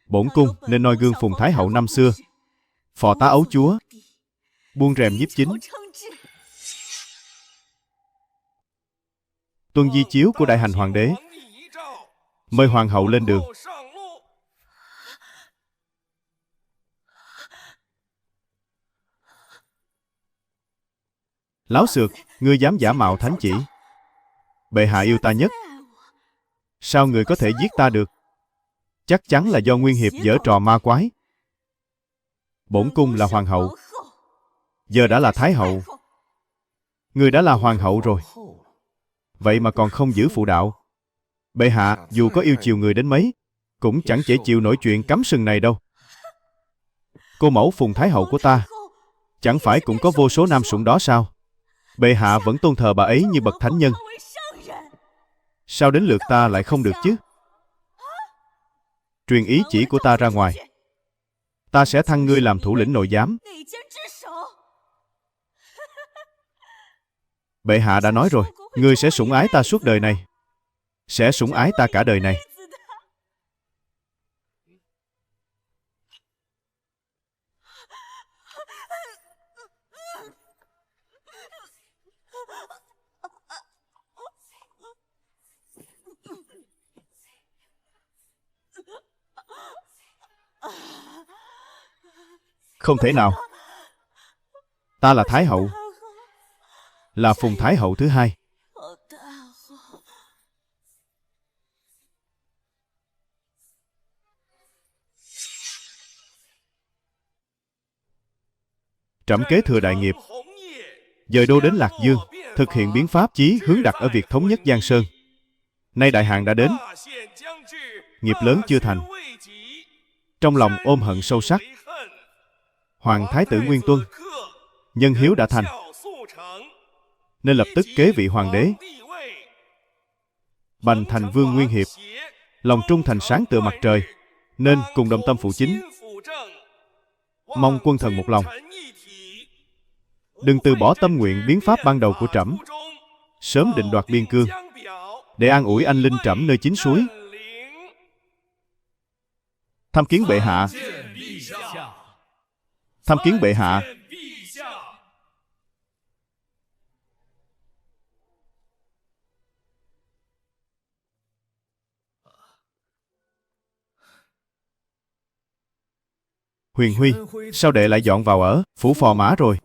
Bổn cung nên noi gương Phùng Thái hậu năm xưa, phò tá ấu chúa, buông rèm nhiếp chính, Tuân di chiếu của Đại Hành Hoàng đế. Mời hoàng hậu lên đường. Láo xược, ngươi dám giả mạo thánh chỉ. Bệ hạ yêu ta nhất. Sao người có thể giết ta được? Chắc chắn là do Nguyên Hiệp giở trò ma quái. Bổn cung là hoàng hậu, giờ đã là thái hậu. Người đã là hoàng hậu rồi, vậy mà còn không giữ phụ đạo. Bệ hạ dù có yêu chiều người đến mấy, cũng chẳng thể chịu nổi chuyện cắm sừng này đâu. Cô mẫu Phùng thái hậu của ta, chẳng phải cũng có vô số nam sủng đó sao? Bệ hạ vẫn tôn thờ bà ấy như bậc thánh nhân. Sao đến lượt ta lại không được chứ? Truyền ý chỉ của ta ra ngoài, ta sẽ thăng ngươi làm thủ lĩnh nội giám. Bệ hạ đã nói rồi, ngươi sẽ sủng ái ta suốt đời này, sẽ sủng ái ta cả đời này. Không thể nào. Ta là thái hậu, là Phùng thái hậu thứ hai. Trẫm kế thừa đại nghiệp, dời đô đến Lạc Dương, thực hiện biến pháp chí hướng đặt ở việc thống nhất Giang Sơn. Nay đại hạn đã đến, nghiệp lớn chưa thành, trong lòng ôm hận sâu sắc. Hoàng thái tử Nguyên Tuân, nhân hiếu đã thành, nên lập tức kế vị hoàng đế. Bành thành vương Nguyên Hiệp, lòng trung thành sáng tựa mặt trời, nên cùng đồng tâm phụ chính. Mong quân thần một lòng, đừng từ bỏ tâm nguyện biến pháp ban đầu của trẫm, sớm định đoạt biên cương, để an ủi anh linh trẫm nơi chính suối. Tham kiến bệ hạ. Tham kiến bệ hạ. Huyền Huy, sao đệ lại dọn vào ở phủ Phò Mã rồi?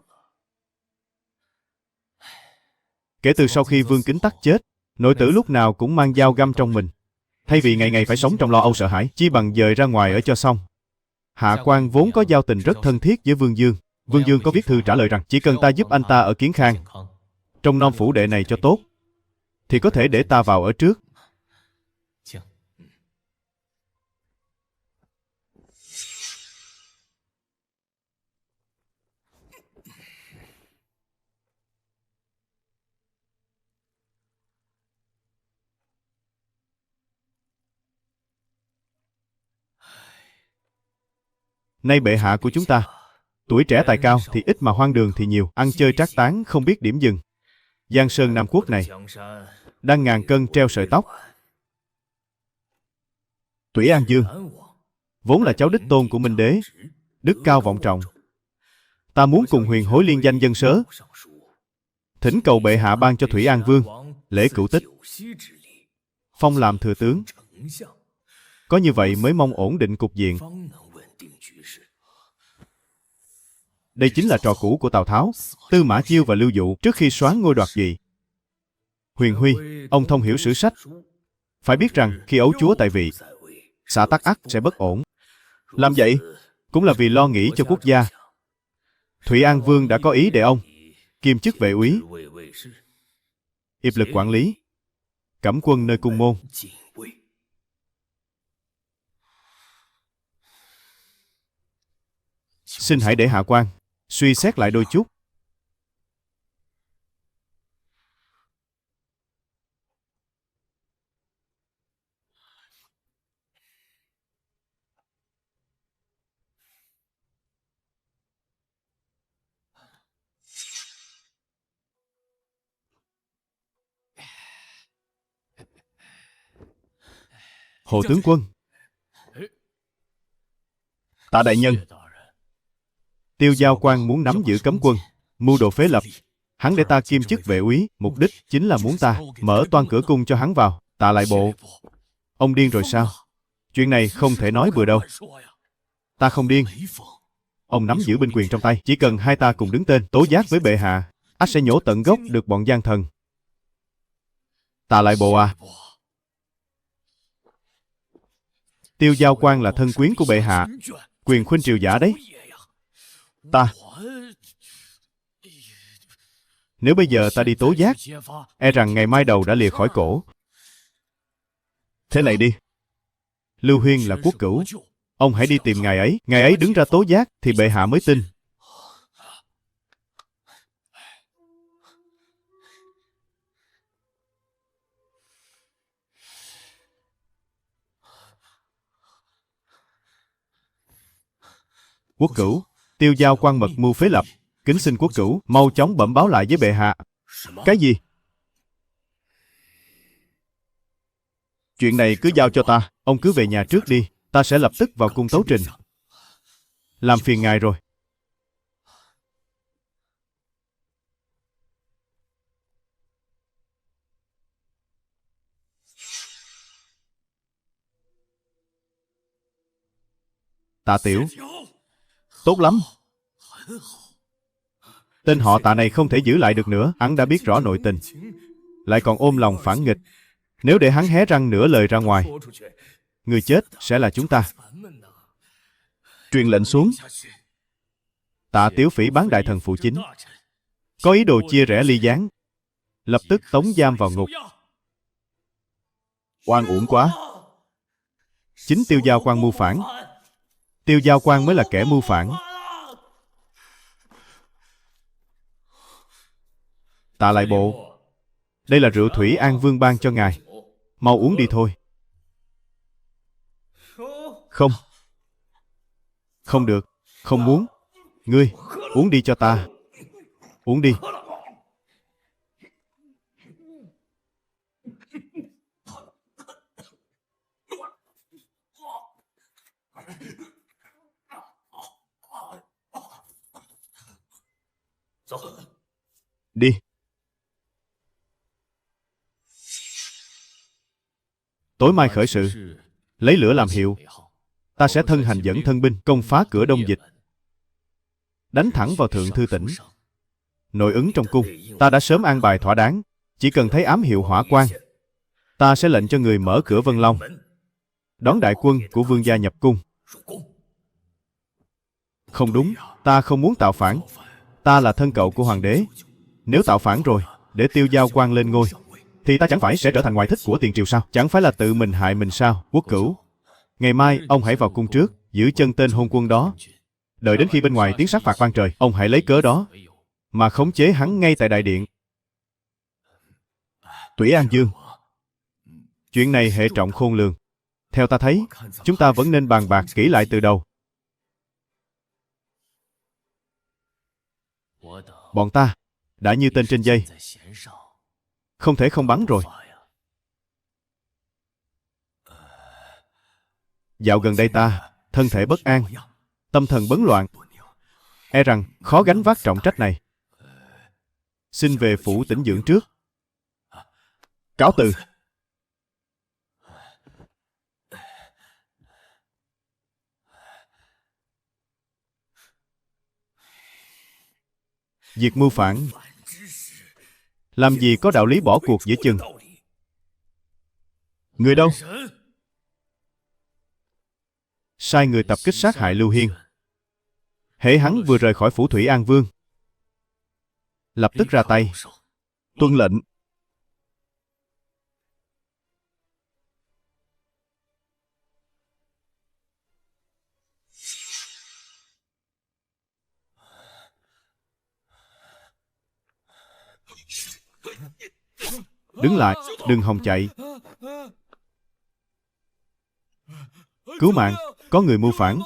Kể từ sau khi Vương Kính Tắc chết, nội tử lúc nào cũng mang dao găm trong mình. Thay vì ngày ngày phải sống trong lo âu sợ hãi, chi bằng dời ra ngoài ở cho xong. Hạ Quan vốn có giao tình rất thân thiết với Vương Dương. Vương Dương có viết thư trả lời rằng chỉ cần ta giúp anh ta ở Kiến Khang, trong nom phủ đệ này cho tốt, thì có thể để ta vào ở trước. Nay bệ hạ của chúng ta, tuổi trẻ tài cao thì ít mà hoang đường thì nhiều, ăn chơi trác tán không biết điểm dừng. Giang Sơn Nam Quốc này đang ngàn cân treo sợi tóc. Thủy An Dương vốn là cháu đích tôn của Minh Đế, đức cao vọng trọng. Ta muốn cùng Huyền Hối liên danh dân sớ, thỉnh cầu bệ hạ ban cho Thủy An Vương lễ cửu tích, phong làm thừa tướng. Có như vậy mới mong ổn định cục diện. Đây chính là trò cũ của Tào Tháo, Tư Mã Chiêu và Lưu Dụ trước khi soán ngôi đoạt vị. Huyền Huy, ông thông hiểu sử sách, phải biết rằng khi ấu chúa tại vị, xã tắc ắt sẽ bất ổn. Làm vậy cũng là vì lo nghĩ cho quốc gia. Thủy An Vương đã có ý để ông kiêm chức vệ úy, hiệp lực quản lý cẩm quân nơi cung môn. Xin hãy để hạ quan suy xét lại đôi chút. Hồ tướng quân. Tạ đại nhân. Tiêu Giao Quan muốn nắm giữ cấm quân, Mưu đồ phế lập. Hắn để ta kiêm chức vệ úy, mục đích chính là muốn ta mở toang cửa cung cho hắn vào. Tạ Lại Bộ, ông điên rồi sao? Chuyện này không thể nói bừa đâu. Ta không điên. Ông nắm giữ binh quyền trong tay, chỉ cần hai ta cùng đứng tên tố giác với bệ hạ, ắt sẽ nhổ tận gốc được bọn gian thần. Tạ Lại Bộ à, Tiêu Giao Quan là thân quyến của bệ hạ, quyền khuynh triều giả đấy. Nếu bây giờ ta đi tố giác, e rằng ngày mai đầu đã lìa khỏi cổ. Thế này đi, Lưu Huyên là quốc cửu, ông hãy đi tìm ngài ấy đứng ra tố giác thì bệ hạ mới tin. Quốc cửu, Tiêu Giao Quan mật mưu phế lập, kính xin quốc cửu mau chóng bẩm báo lại với bệ hạ. Cái gì? Chuyện này cứ giao cho ta, ông cứ về nhà trước đi, ta sẽ lập tức vào cung tấu trình. Làm phiền ngài rồi. Tạ Tiểu, tốt lắm. Tên họ Tạ này không thể giữ lại được nữa, hắn đã biết rõ nội tình, lại còn ôm lòng phản nghịch. Nếu để hắn hé răng nửa lời ra ngoài, người chết sẽ là chúng ta. Truyền lệnh xuống. Tạ Tiểu phỉ bán đại thần phụ chính, có ý đồ chia rẽ ly gián, lập tức tống giam vào ngục. Oan uổng quá. Chính Tiêu Giao Quan mưu phản. Tiêu Giao Quan mới là kẻ mưu phản. Tạ Lại Bộ, đây là rượu thủy An Vương ban cho ngài, mau uống đi thôi. Không. Không được, không muốn. Ngươi, uống đi cho ta. Uống đi. Đi. Tối mai khởi sự, lấy lửa làm hiệu. Ta sẽ thân hành dẫn thân binh công phá cửa Đông Dịch, đánh thẳng vào Thượng Thư Tỉnh. Nội ứng trong cung, ta đã sớm an bài thỏa đáng. Chỉ cần thấy ám hiệu hỏa quan, ta sẽ lệnh cho người mở cửa Vân Long, đón đại quân của vương gia nhập cung. Không đúng, ta không muốn tạo phản. Ta là thân cậu của hoàng đế. Nếu tạo phản rồi, để Tiêu Giao Quan lên ngôi, thì ta chẳng phải sẽ trở thành ngoại thích của tiền triều sao? Chẳng phải là tự mình hại mình sao? Quốc cửu, ngày mai ông hãy vào cung trước, giữ chân tên hôn quân đó. Đợi đến khi bên ngoài tiếng sát phạt vang trời, ông hãy lấy cớ đó mà khống chế hắn ngay tại đại điện. Tủy An Dương, chuyện này hệ trọng khôn lường. Theo ta thấy, chúng ta vẫn nên bàn bạc kỹ lại từ đầu. Bọn ta đã như tên trên dây, không thể không bắn rồi. Dạo gần đây ta thân thể bất an, tâm thần bấn loạn, e rằng khó gánh vác trọng trách này. Xin về phủ tĩnh dưỡng trước. Cáo từ. Việc mưu phản, làm gì có đạo lý bỏ cuộc giữa chừng. Người đâu? Sai người tập kích sát hại Lưu Hiên. Hễ hắn vừa rời khỏi phủ Thủy An Vương, lập tức ra tay. Tuân lệnh. Đứng lại, đừng hòng chạy. Cứu mạng, có người mưu phản.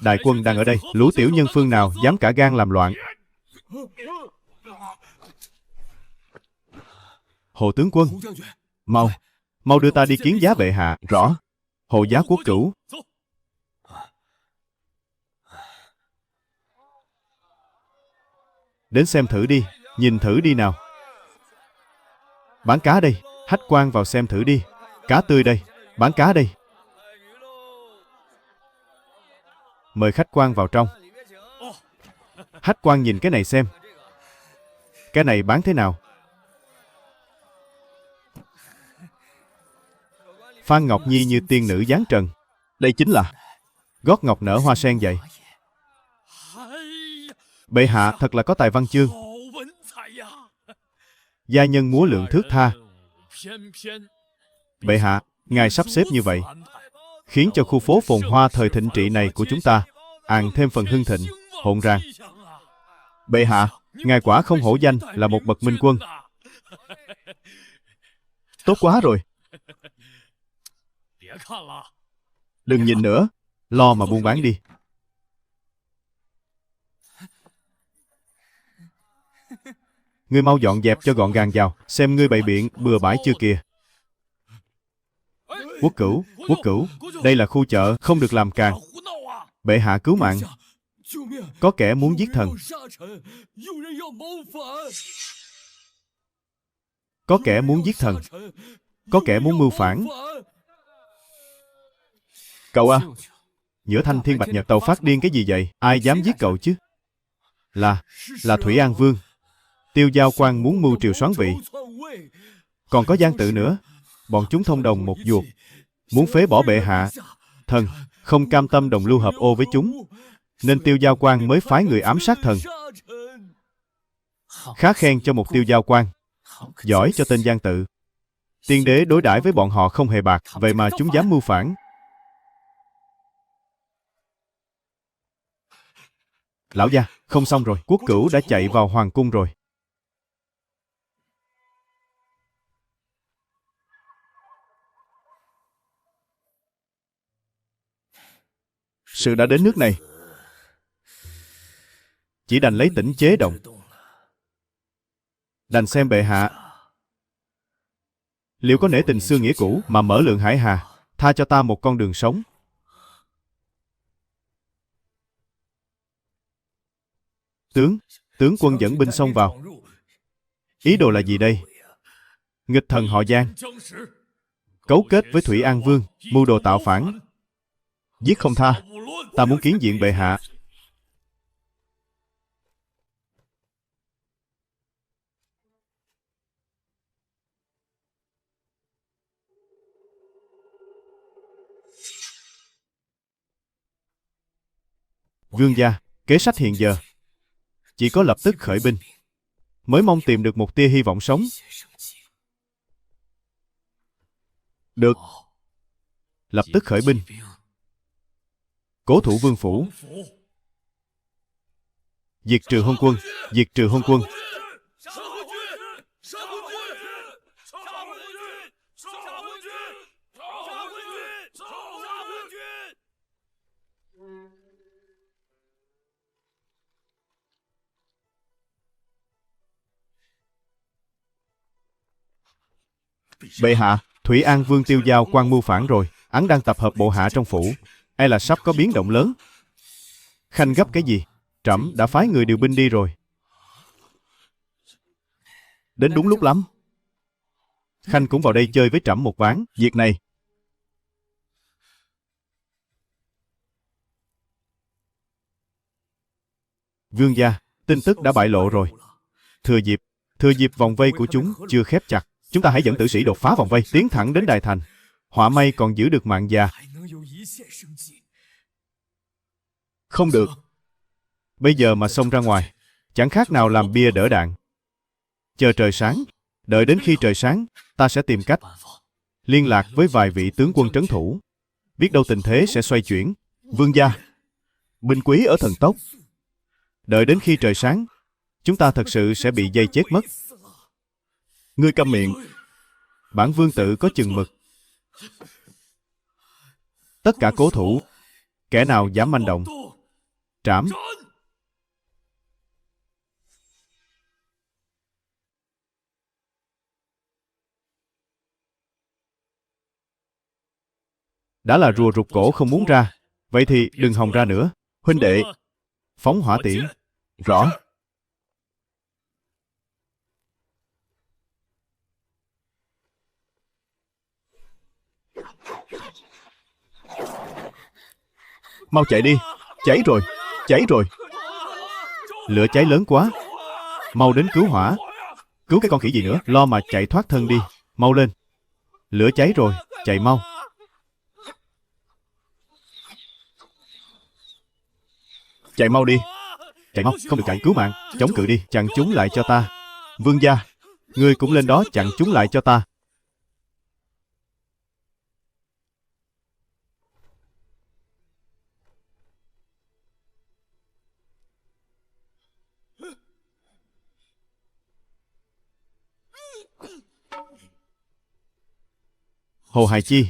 Đại quân đang ở đây, lũ tiểu nhân phương nào dám cả gan làm loạn. Hồ tướng quân, mau đưa ta đi kiến giá bệ hạ. Rõ. Hồ giá quốc cửu. Đến xem thử đi, nhìn thử đi nào. Bán cá đây, Hách quan vào xem thử đi. Cá tươi đây, bán cá đây. Mời khách quan vào trong. Hách quan nhìn cái này xem. Cái này bán thế nào? Phan Ngọc Nhi như tiên nữ giáng trần. Đây chính là gót ngọc nở hoa sen vậy. Bệ hạ thật là có tài văn chương. Gia nhân múa lượng thước tha. Bệ hạ, ngài sắp xếp như vậy, khiến cho khu phố phồn hoa thời thịnh trị này của chúng ta càng thêm phần hưng thịnh, hỗn ràng. Bệ hạ, ngài quả không hổ danh là một bậc minh quân. Tốt quá rồi. Đừng nhìn nữa, lo mà buôn bán đi. Ngươi mau dọn dẹp cho gọn gàng vào, xem ngươi bày biện bừa bãi chưa kìa. Quốc cửu, đây là khu chợ, không được làm càn. Bệ hạ cứu mạng. Có kẻ muốn giết thần. Có kẻ muốn giết thần. Có kẻ muốn mưu phản. Cậu à, giữa thanh thiên bạch nhật tàu phát điên cái gì vậy? Ai dám giết cậu chứ? Là Thủy An Vương. Tiêu Giao Quan muốn mưu triều soán vị. Còn có Giang Tự nữa. Bọn chúng thông đồng một ruột, muốn phế bỏ bệ hạ. Thần không cam tâm đồng lưu hợp ô với chúng, nên Tiêu Giao Quan mới phái người ám sát thần. Khá khen cho một Tiêu Giao Quan, giỏi cho tên Giang Tự. Tiên đế đối đãi với bọn họ không hề bạc, vậy mà chúng dám mưu phản. Lão gia, không xong rồi, Quốc cửu đã chạy vào hoàng cung rồi. Sự đã đến nước này, chỉ đành lấy tỉnh chế động. Đành xem bệ hạ liệu có nể tình xưa nghĩa cũ mà mở lượng hải hà, tha cho ta một con đường sống. Tướng quân dẫn binh xông vào. Ý đồ là gì đây? Nghịch thần họ Giang, cấu kết với Thủy An Vương, mưu đồ tạo phản, giết không tha. Ta muốn kiến diện bệ hạ. Vương gia, kế sách hiện giờ chỉ có lập tức khởi binh, mới mong tìm được một tia hy vọng sống. Được. Lập tức khởi binh, cố thủ vương phủ, diệt trừ hôn quân, diệt trừ hôn quân. Bệ hạ, Thủy An Vương Tiêu Giao Quan mưu phản rồi. Hắn đang tập hợp bộ hạ trong phủ, e là sắp có biến động lớn. Khanh gấp cái gì? Trẫm đã phái người điều binh đi rồi. Đến đúng lúc lắm. Khanh cũng vào đây chơi với trẫm một ván. Việc này vương gia, tin tức đã bại lộ rồi. Thừa dịp vòng vây của chúng chưa khép chặt, chúng ta hãy dẫn tử sĩ đột phá vòng vây, tiến thẳng đến Đại Thành. Họa may còn giữ được mạng già. Không được. Bây giờ mà xông ra ngoài, chẳng khác nào làm bia đỡ đạn. Chờ trời sáng, đợi đến khi trời sáng, ta sẽ tìm cách liên lạc với vài vị tướng quân trấn thủ. Biết đâu tình thế sẽ xoay chuyển. Vương gia, binh quý ở thần tốc. Đợi đến khi trời sáng, chúng ta thật sự sẽ bị dây chết mất. Ngươi câm miệng. Bản vương tự có chừng mực. Tất cả cố thủ, kẻ nào dám manh động, trảm. Đã là rùa rụt cổ không muốn ra, vậy thì đừng hòng ra nữa. Huynh đệ, phóng hỏa tiễn. Rõ. Mau chạy đi. Cháy rồi. Cháy rồi. Lửa cháy lớn quá. Mau đến cứu hỏa. Cứu cái con khỉ gì nữa, lo mà chạy thoát thân đi. Mau lên. Lửa cháy rồi, chạy mau. Chạy mau đi. Chạy mau, không được chạy, cứu mạng. Chống cự đi, chặn chúng lại cho ta. Vương gia, ngươi cũng lên đó chặn chúng lại cho ta. Hồ Hài Chi,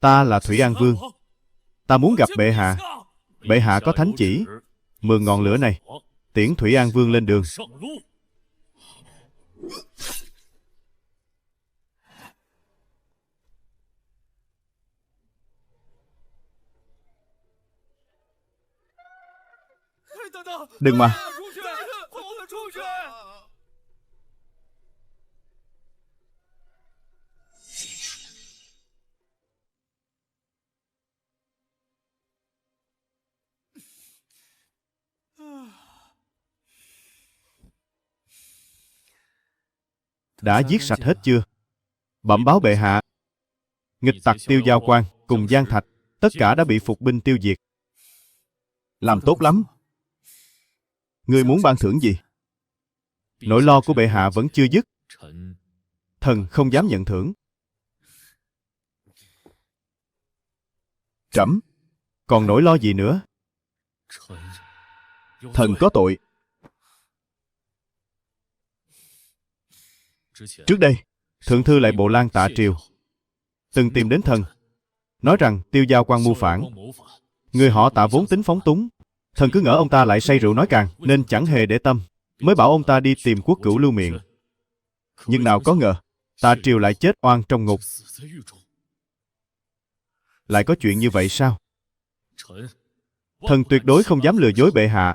ta là Thủy An Vương. Ta muốn gặp bệ hạ. Bệ hạ có thánh chỉ, mượn ngọn lửa này, tiễn Thủy An Vương lên đường. Đừng mà. Đã giết sạch hết chưa? Bẩm báo bệ hạ. Nghịch tặc Tiêu Giao Quan cùng Giang Thạch, tất cả đã bị phục binh tiêu diệt. Làm tốt lắm. Ngươi muốn ban thưởng gì? Nỗi lo của bệ hạ vẫn chưa dứt. Thần không dám nhận thưởng. Trẫm còn nỗi lo gì nữa? Thần có tội. Trước đây, thượng thư lại Bộ Lang Tạ Triều từng tìm đến thần, nói rằng Tiêu Giao Quan mưu phản. Người họ Tạ vốn tính phóng túng, thần cứ ngỡ ông ta lại say rượu nói càng, nên chẳng hề để tâm, mới bảo ông ta đi tìm quốc cửu Lưu Miện. Nhưng nào có ngờ, Tạ Triều lại chết oan trong ngục. Lại có chuyện như vậy sao? Thần tuyệt đối không dám lừa dối bệ hạ.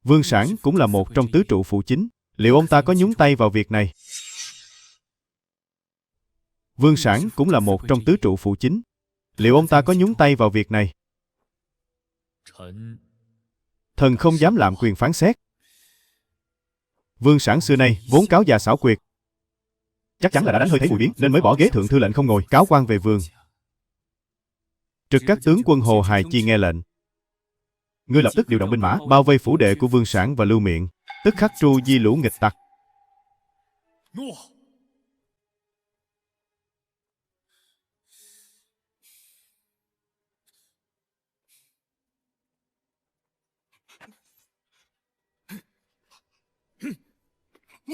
Vương Sản cũng là một trong tứ trụ phụ chính. Liệu ông ta có nhúng tay vào việc này? Vương Sản cũng là một trong tứ trụ phụ chính. Liệu ông ta có nhúng tay vào việc này? Thần không dám lạm quyền phán xét. Vương Sản xưa nay vốn cáo già xảo quyệt, chắc chắn là đã đánh hơi thấy mùi biến nên mới bỏ ghế thượng thư lệnh không ngồi, cáo quan về vườn. Trực các tướng quân Hồ Hài Chi nghe lệnh. Ngươi lập tức điều động binh mã bao vây phủ đệ của Vương Sản và Lưu Miện, tức khắc tru di lũ nghịch tặc.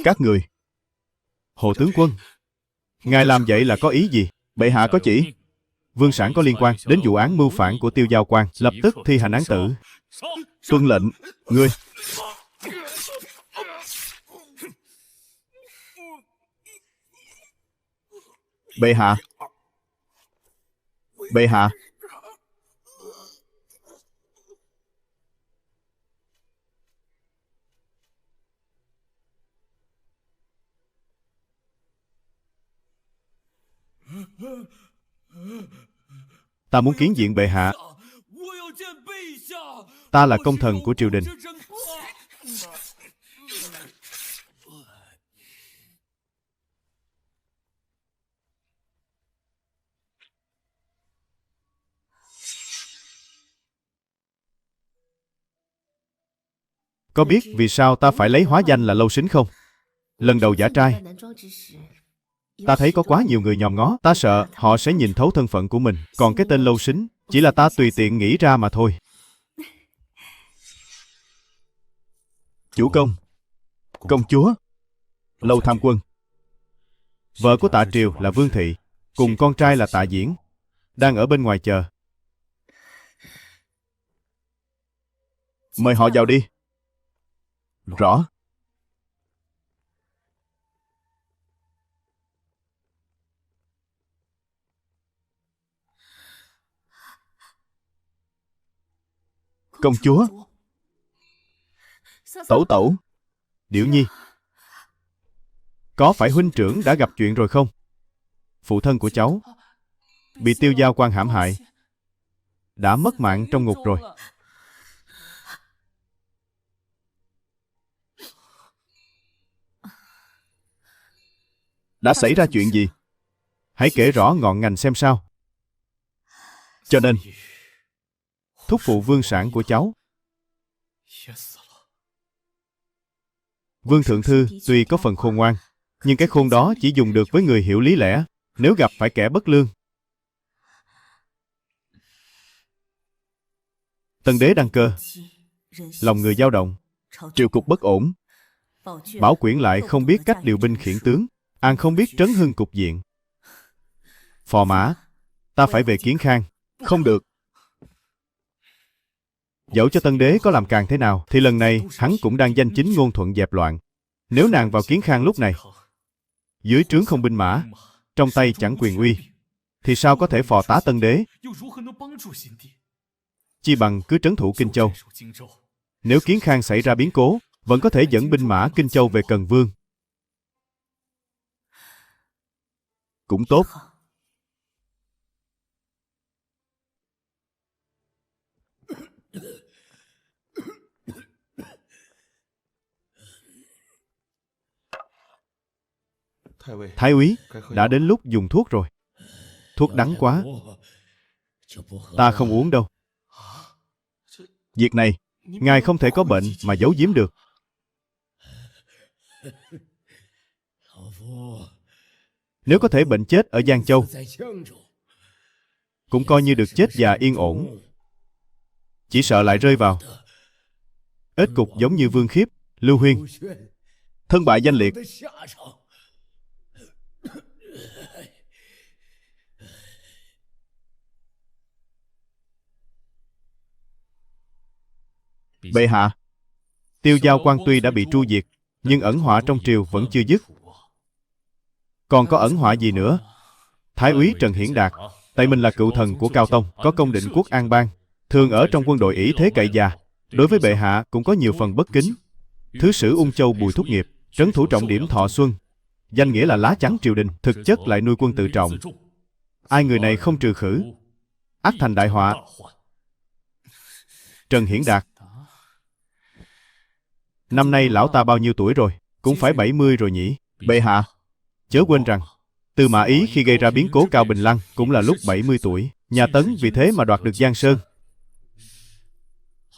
Các người, Hồ tướng quân, ngài làm vậy là có ý gì? Bệ hạ có chỉ. Vương Sản có liên quan đến vụ án mưu phản của Tiêu Giao Quan, lập tức thi hành án tử. Tuân lệnh. Ngươi. Bệ hạ. Bệ hạ. Ta muốn kiến diện bệ hạ. Ta là công thần của triều đình. Có biết vì sao ta phải lấy hóa danh là Lâu Sính không? Lần đầu giả trai, ta thấy có quá nhiều người nhòm ngó, ta sợ họ sẽ nhìn thấu thân phận của mình. Còn cái tên Lâu Sính chỉ là ta tùy tiện nghĩ ra mà thôi. Chủ công, công chúa, Lâu Tham Quân. Vợ của Tạ Triều là Vương Thị, cùng con trai là Tạ Diễn, đang ở bên ngoài chờ. Mời họ vào đi. Rõ. Công chúa, tẩu tẩu, Điểu Nhi, có phải huynh trưởng đã gặp chuyện rồi không? Phụ thân của cháu bị Tiêu Giao Quan hãm hại, đã mất mạng trong ngục rồi. Đã xảy ra chuyện gì? Hãy kể rõ ngọn ngành xem sao. Cho nên, thúc phụ vương sản của cháu, Vương Thượng Thư tuy có phần khôn ngoan, nhưng cái khôn đó chỉ dùng được với người hiểu lý lẽ. Nếu gặp phải kẻ bất lương, Tân đế đăng cơ, lòng người dao động, triều cục bất ổn. Bảo Quyển lại không biết cách điều binh khiển tướng, An không biết trấn hưng cục diện. Phò mã, ta phải về Kiến Khang. Không được. Dẫu cho Tân đế có làm càng thế nào, thì lần này hắn cũng đang danh chính ngôn thuận dẹp loạn. Nếu nàng vào Kiến Khang lúc này, dưới trướng không binh mã, trong tay chẳng quyền uy, thì sao có thể phò tá Tân đế? Chi bằng cứ trấn thủ Kinh Châu. Nếu Kiến Khang xảy ra biến cố, vẫn có thể dẫn binh mã Kinh Châu về Cần Vương. Cũng tốt. Thái úy, đã đến lúc dùng thuốc rồi. Thuốc đắng quá. Ta không uống đâu. Việc này, ngài không thể có bệnh mà giấu giếm được. Nếu có thể bệnh chết ở Giang Châu, cũng coi như được chết già yên ổn. Chỉ sợ lại rơi vào kết cục giống như Vương Khiếp, Lưu Huyên, thân bại danh liệt. Bệ hạ, Tiêu Giao Quan tuy đã bị tru diệt, nhưng ẩn họa trong triều vẫn chưa dứt. Còn có ẩn họa gì nữa? Thái úy Trần Hiển Đạt, tại mình là cựu thần của Cao Tông, có công định quốc an bang, thường ở trong quân đội ỷ thế cậy già. Đối với bệ hạ cũng có nhiều phần bất kính. Thứ sử Ung Châu Bùi Thúc Nghiệp, trấn thủ trọng điểm Thọ Xuân, danh nghĩa là lá chắn triều đình, thực chất lại nuôi quân tự trọng. Ai người này không trừ khử, ắt thành đại họa. Trần Hiển Đạt, năm nay lão ta bao nhiêu tuổi rồi? Cũng phải 70 rồi nhỉ? Bệ hạ, chớ quên rằng, Tư Mã Ý khi gây ra biến cố Cao Bình Lăng cũng là lúc 70 tuổi. Nhà Tấn vì thế mà đoạt được Giang Sơn.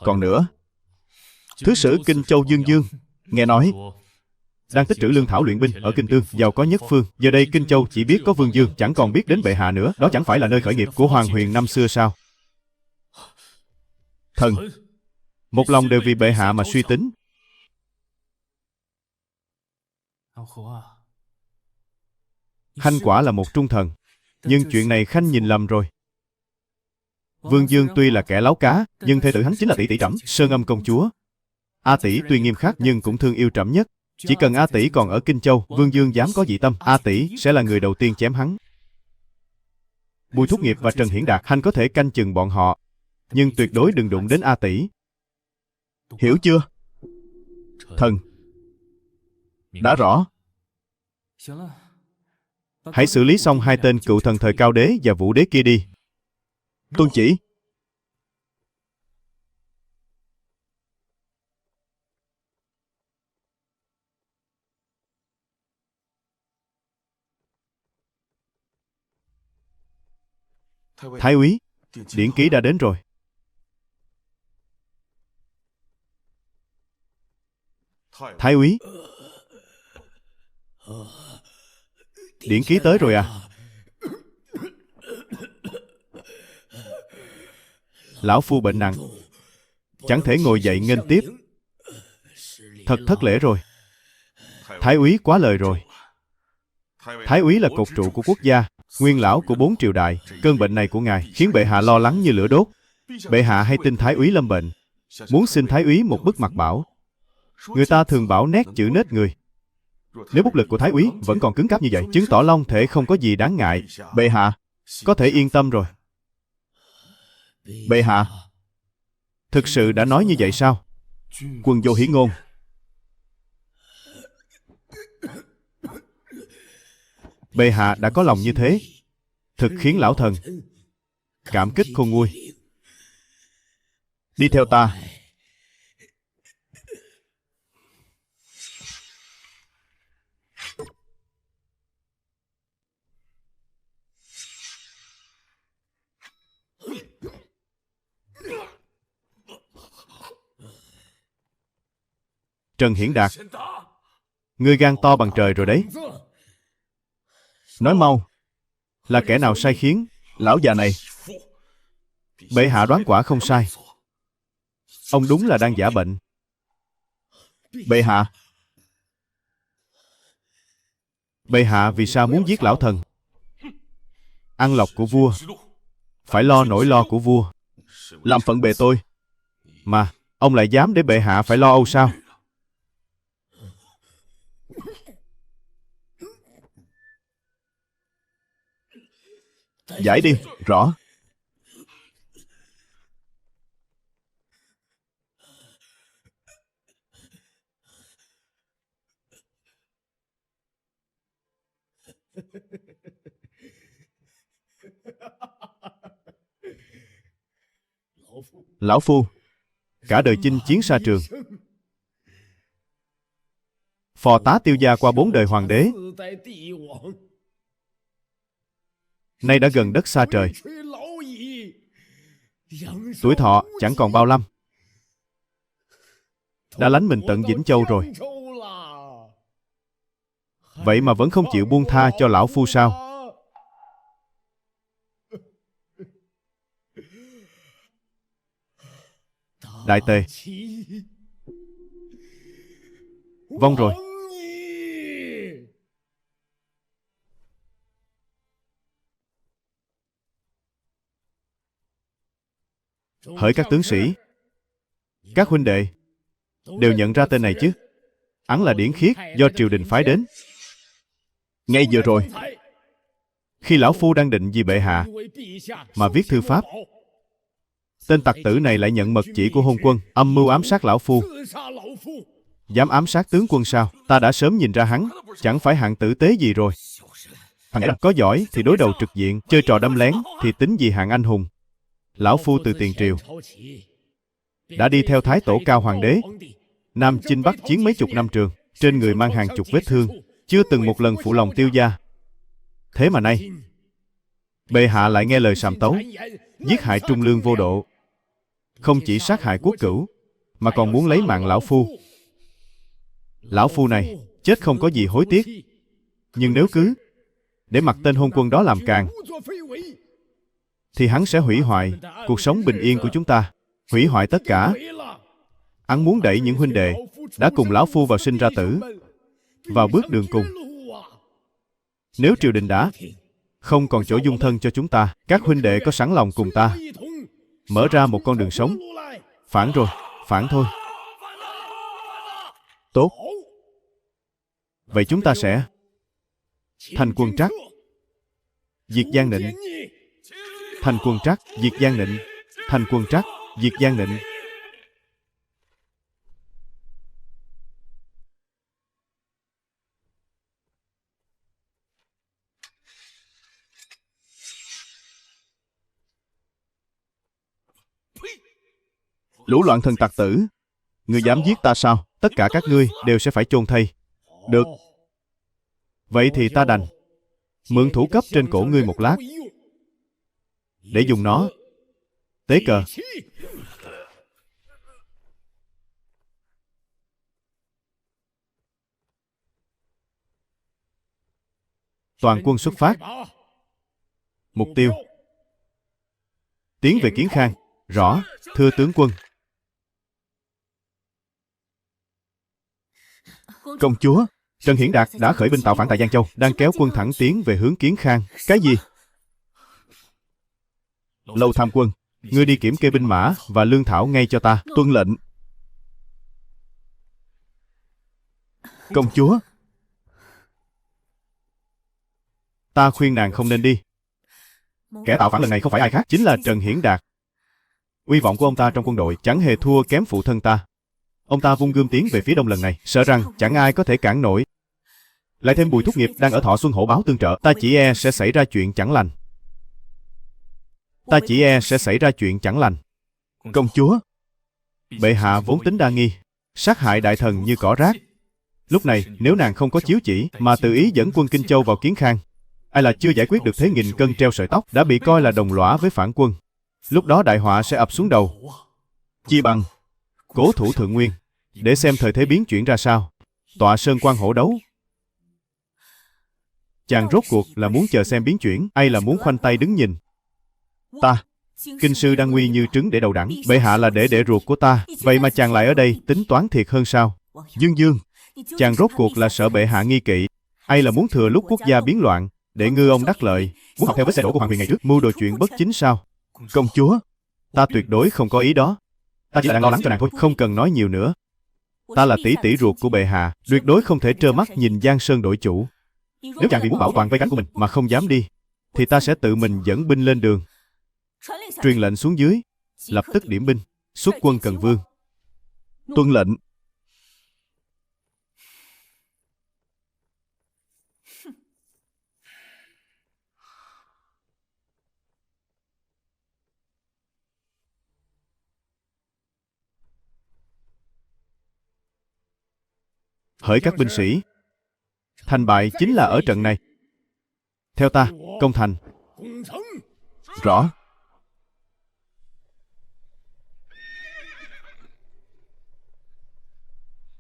Còn nữa, thứ sử Kinh Châu Dương Dương, nghe nói đang tích trữ lương thảo luyện binh ở Kinh Tương, giàu có nhất phương. Giờ đây Kinh Châu chỉ biết có Vương Dương, chẳng còn biết đến bệ hạ nữa. Đó chẳng phải là nơi khởi nghiệp của Hoàng Huyền năm xưa sao? Thần, một lòng đều vì bệ hạ mà suy tính. Khanh quả là một trung thần, nhưng chuyện này Khanh nhìn lầm rồi. Vương Dương tuy là kẻ láo cá, nhưng thê tử hắn chính là tỷ tỷ trẫm, Sơn Âm công chúa. A tỷ tuy nghiêm khắc nhưng cũng thương yêu trẫm nhất. Chỉ cần A tỷ còn ở Kinh Châu, Vương Dương dám có dị tâm, A tỷ sẽ là người đầu tiên chém hắn. Bùi Thúc Nghiệp và Trần Hiển Đạt, Khanh có thể canh chừng bọn họ, nhưng tuyệt đối đừng đụng đến A tỷ. Hiểu chưa? Thần, đã rõ. Hãy xử lý xong hai tên cựu thần thời Cao Đế và Vũ Đế kia đi. Tuân chỉ. Thái úy, điển ký đã đến rồi. Thái úy, điển ký tới rồi à? Lão phu bệnh nặng, chẳng thể ngồi dậy nghênh tiếp. Thật thất lễ rồi. Thái úy quá lời rồi. Thái úy là cột trụ của quốc gia, nguyên lão của 4 triều đại. Cơn bệnh này của ngài khiến bệ hạ lo lắng như lửa đốt. Bệ hạ hay tin Thái úy lâm bệnh, muốn xin Thái úy một bức mặc bảo. Người ta thường bảo nét chữ nết người. Nếu bút lực của Thái úy vẫn còn cứng cáp như vậy, chứng tỏ long thể không có gì đáng ngại. Bệ hạ có thể yên tâm rồi. Bệ hạ thực sự đã nói như vậy sao? Quân vô hiển ngôn. Bệ hạ đã có lòng như thế, thực khiến lão thần cảm kích khôn nguôi. Đi theo ta. Trần Hiển Đạt, ngươi gan to bằng trời rồi đấy. Nói mau, là kẻ nào sai khiến lão già này? Bệ hạ đoán quả không sai. Ông đúng là đang giả bệnh. Bệ hạ, bệ hạ vì sao muốn giết lão thần? Ăn lộc của vua, phải lo nỗi lo của vua. Làm phận bề tôi, mà ông lại dám để bệ hạ phải lo âu sao? Giải đi, rõ. Lão Phu, cả đời chinh chiến xa trường, phò tá Tiêu gia qua 4 đời hoàng đế, nay đã gần đất xa trời. Tuổi thọ chẳng còn bao năm, đã lánh mình tận Vĩnh Châu rồi. Vậy mà vẫn không chịu buông tha cho lão Phu sao? Đại tề, vâng rồi. Hỡi các tướng sĩ, các huynh đệ, đều nhận ra tên này chứ? Hắn là Điển Khiết do triều đình phái đến. Ngay vừa rồi, khi lão Phu đang định vì bệ hạ mà viết thư pháp, tên tặc tử này lại nhận mật chỉ của hôn quân, âm mưu ám sát lão Phu. Dám ám sát tướng quân sao? Ta đã sớm nhìn ra hắn chẳng phải hạng tử tế gì rồi. Thằng ấy có giỏi thì đối đầu trực diện, chơi trò đâm lén thì tính gì hạng anh hùng. Lão Phu từ tiền triều đã đi theo Thái Tổ Cao Hoàng đế, Nam chinh Bắc chiến mấy chục năm trường, trên người mang hàng chục vết thương, chưa từng một lần phụ lòng Tiêu gia. Thế mà nay, bệ hạ lại nghe lời sàm tấu, giết hại trung lương vô độ. Không chỉ sát hại quốc cửu, mà còn muốn lấy mạng lão Phu. Lão Phu này chết không có gì hối tiếc. Nhưng nếu cứ để mặc tên hôn quân đó làm càng, thì hắn sẽ hủy hoại cuộc sống bình yên của chúng ta, hủy hoại tất cả. Hắn muốn đẩy những huynh đệ đã cùng lão Phu vào sinh ra tử vào bước đường cùng. Nếu triều đình đã không còn chỗ dung thân cho chúng ta, các huynh đệ có sẵn lòng cùng ta mở ra một con đường sống? Phản rồi, phản thôi. Tốt. Vậy chúng ta sẽ thành Quân Trắc, diệt Giang Nịnh. Thành Quân Trắc, diệt Giang Nịnh. Thành Quân Trắc, diệt Giang Nịnh. Lũ loạn thần tặc tử, ngươi dám giết ta sao? Tất cả các ngươi đều sẽ phải chôn thây. Được. Vậy thì ta đành mượn thủ cấp trên cổ ngươi một lát, để dùng nó tế cờ. Toàn quân xuất phát. Mục tiêu tiến về Kiến Khang. Rõ, thưa tướng quân. Công chúa, Trần Hiển Đạt đã khởi binh tạo phản tại Giang Châu, đang kéo quân thẳng tiến về hướng Kiến Khang. Cái gì? Lâu Tham Quân, ngươi đi kiểm kê binh mã và lương thảo ngay cho ta. Tuân lệnh. Công chúa, ta khuyên nàng không nên đi. Kẻ tạo phản lần này không phải ai khác, chính là Trần Hiển Đạt. Uy vọng của ông ta trong quân đội chẳng hề thua kém phụ thân ta. Ông ta vung gươm tiến về phía đông lần này, sợ rằng chẳng ai có thể cản nổi. Lại thêm Bùi Thúc Nghiệp đang ở Thọ Xuân Hổ báo tương trợ, ta chỉ e sẽ xảy ra chuyện chẳng lành. ta chỉ e sẽ xảy ra chuyện chẳng lành. Công chúa, bệ hạ vốn tính đa nghi, sát hại đại thần như cỏ rác. Lúc này, nếu nàng không có chiếu chỉ, mà tự ý dẫn quân Kinh Châu vào Kiến Khang, ai là chưa giải quyết được thế nghìn cân treo sợi tóc, đã bị coi là đồng lõa với phản quân. Lúc đó đại họa sẽ ập xuống đầu. Chi bằng cố thủ Thượng Nguyên, để xem thời thế biến chuyển ra sao. Tọa sơn quan hổ đấu. Chàng rốt cuộc là muốn chờ xem biến chuyển, hay là muốn khoanh tay đứng nhìn? Ta, kinh sư đang nguy như trứng để đầu đẳng. Bệ hạ là để ruột của ta, vậy mà chàng lại ở đây tính toán thiệt hơn sao? Dương Dương, chàng rốt cuộc là sợ bệ hạ nghi kỵ, hay là muốn thừa lúc quốc gia biến loạn, để ngư ông đắc lợi, muốn học theo vết xe đổ của Hoàng Huyền ngày trước, mưu đồ chuyện bất chính sao? Công chúa, ta tuyệt đối không có ý đó. Ta chỉ là đang lo lắng cho nàng thôi, không cần nói nhiều nữa. Ta là tỷ tỷ ruột của bệ hạ, tuyệt đối không thể trơ mắt nhìn Giang Sơn đổi chủ. Nếu chàng vì muốn bảo toàn vây cánh của mình mà không dám đi, thì ta sẽ tự mình dẫn binh lên đường. Truyền lệnh xuống dưới, lập tức điểm binh, xuất quân Cần Vương. Tuân lệnh. Hỡi các binh sĩ, thành bại chính là ở trận này. Theo ta, công thành. Rõ.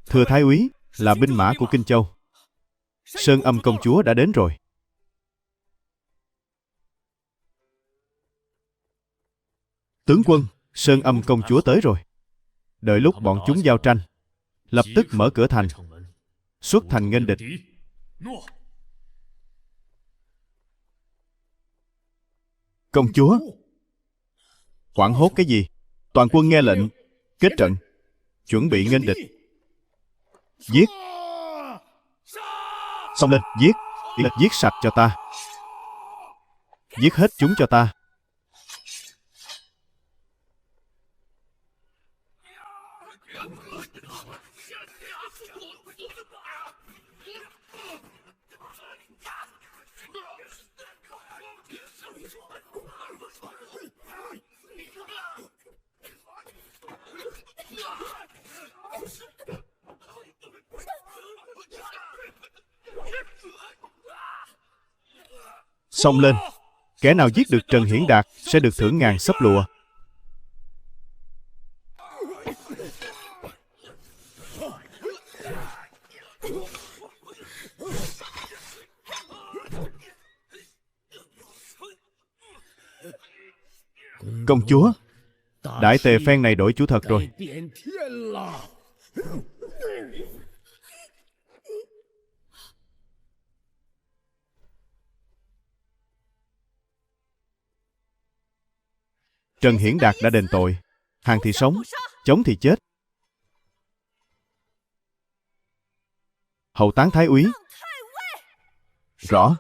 Thưa Thái úy, là binh mã của Kinh Châu. Sơn Âm công chúa đã đến rồi. Tướng quân, Sơn Âm công chúa tới rồi. Đợi lúc bọn chúng giao tranh, lập tức mở cửa thành, xuất thành nghênh địch. Công chúa, hoảng hốt cái gì? Toàn quân nghe lệnh, kết trận, chuẩn bị nghênh địch. Giết! Xông lên, giết! Giết sạch cho ta. Giết hết chúng cho ta. Xông lên! Kẻ nào giết được Trần Hiển Đạt sẽ được thưởng 1000 xấp lụa. Công chúa, đại tề phen này đổi chủ thật rồi. Trần Hiển Đạt đã đền tội. Hàng thì sống, chống thì chết. Hậu táng thái úy. Rõ.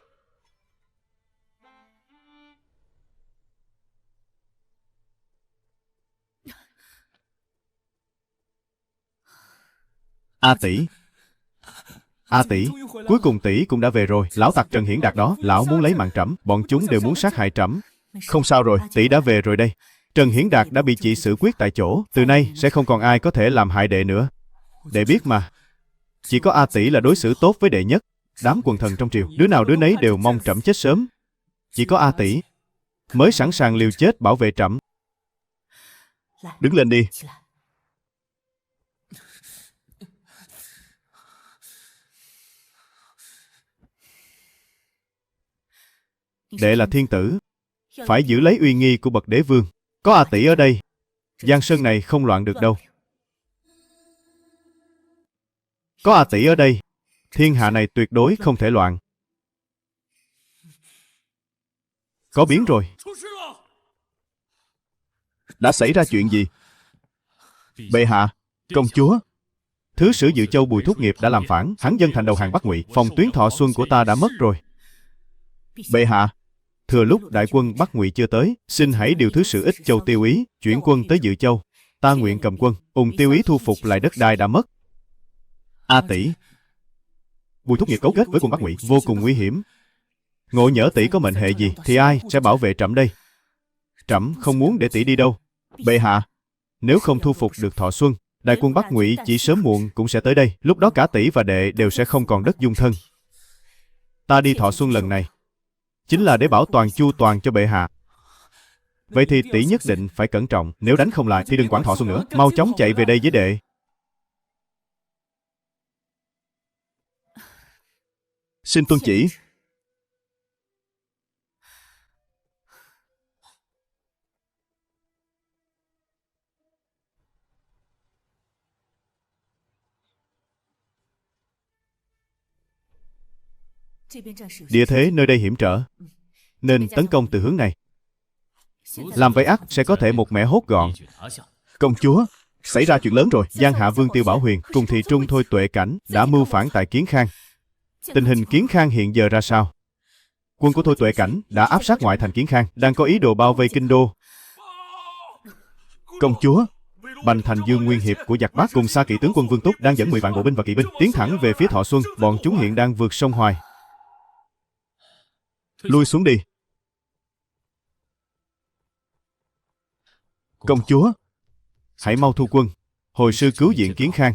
A tỷ, A tỷ, cuối cùng tỷ cũng đã về rồi. Lão tặc Trần Hiển Đạt đó, lão muốn lấy mạng trẫm, bọn chúng đều muốn sát hại trẫm. Không sao rồi, tỷ đã về rồi đây. Trần Hiển Đạt đã bị chị xử quyết tại chỗ. Từ nay sẽ không còn ai có thể làm hại đệ nữa. Đệ biết mà, chỉ có A tỷ là đối xử tốt với đệ nhất. Đám quần thần trong triều, đứa nào đứa nấy đều mong trẫm chết sớm. Chỉ có A tỷ mới sẵn sàng liều chết bảo vệ trẫm. Đứng lên đi. Đệ là thiên tử, phải giữ lấy uy nghi của bậc đế vương. Có A tỷ ở đây, Giang Sơn này không loạn được đâu. Có A tỷ ở đây, thiên hạ này tuyệt đối không thể loạn. Có biến rồi. Đã xảy ra chuyện gì? Bệ hạ, công chúa, thứ sử Dự Châu Bùi Thúc Nghiệp đã làm phản, hắn dâng thành đầu hàng Bắc Ngụy. Phòng tuyến Thọ Xuân của ta đã mất rồi. Bệ hạ, thừa lúc đại quân Bắc Ngụy chưa tới, xin hãy điều thứ sử Ích Châu Tiêu Ý chuyển quân tới Dự Châu. Ta nguyện cầm quân, ùng Tiêu Ý thu phục lại đất đai đã mất. A tỷ, Bùi Thúc Nghiệp cấu kết với quân Bắc Ngụy, vô cùng nguy hiểm. Ngộ nhỡ tỷ có mệnh hệ gì, thì ai sẽ bảo vệ trẫm đây? Trẫm không muốn để tỷ đi đâu. Bệ hạ, nếu không thu phục được Thọ Xuân, đại quân Bắc Ngụy chỉ sớm muộn cũng sẽ tới đây. Lúc đó cả tỷ và đệ đều sẽ không còn đất dung thân. Ta đi Thọ Xuân lần này chính là để bảo toàn chu toàn cho bệ hạ. Vậy thì tỷ nhất định phải cẩn trọng. Nếu đánh không lại thì đừng quản Thọ Xuân nữa. Mau chóng chạy về đây với đệ. Xin tuân chỉ. Địa thế nơi đây hiểm trở, nên tấn công từ hướng này. Làm vậy ắt sẽ có thể một mẻ hốt gọn. Công chúa, xảy ra chuyện lớn rồi. Giang Hạ Vương Tiêu Bảo Huyền cùng thị trung Thôi Tuệ Cảnh đã mưu phản tại Kiến Khang. Tình hình Kiến Khang hiện giờ ra sao? Quân của Thôi Tuệ Cảnh đã áp sát ngoại thành Kiến Khang, đang có ý đồ bao vây kinh đô. Công chúa, Bành Thành Dương Nguyên Hiệp của giặc Bắc cùng Sa Kỵ tướng quân Vương Túc đang dẫn 10 vạn bộ binh và kỵ binh tiến thẳng về phía Thọ Xuân. Bọn chúng hiện đang vượt sông Hoài. Lui xuống đi. Công chúa, hãy mau thu quân, hồi sư cứu viện Kiến Khang.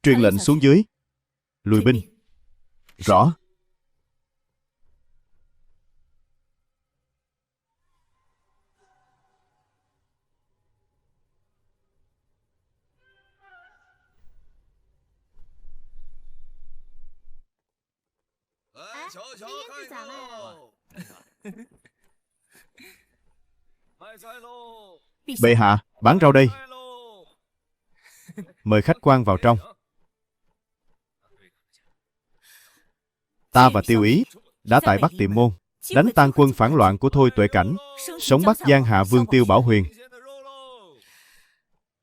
Truyền lệnh xuống dưới. Lùi binh. Rõ. Bệ hạ, bán rau đây. Mời khách quan vào trong. Ta và Tiêu Ý đã tại Bắc Tiệm Môn đánh tan quân phản loạn của Thôi Tuệ Cảnh, sống bắt Giang Hạ Vương Tiêu Bảo Huyền.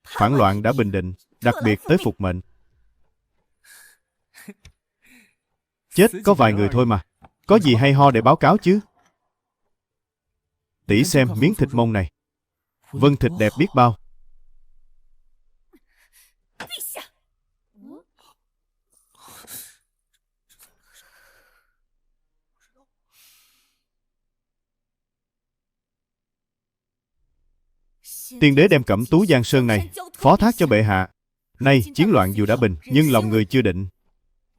Phản loạn đã bình định, đặc biệt tới phục mệnh. Chết có vài người thôi mà, có gì hay ho để báo cáo chứ? Tỷ xem miếng thịt mông này, vân thịt đẹp biết bao. Tiên đế đem Cẩm Tú Giang Sơn này phó thác cho bệ hạ. Nay chiến loạn dù đã bình, nhưng lòng người chưa định.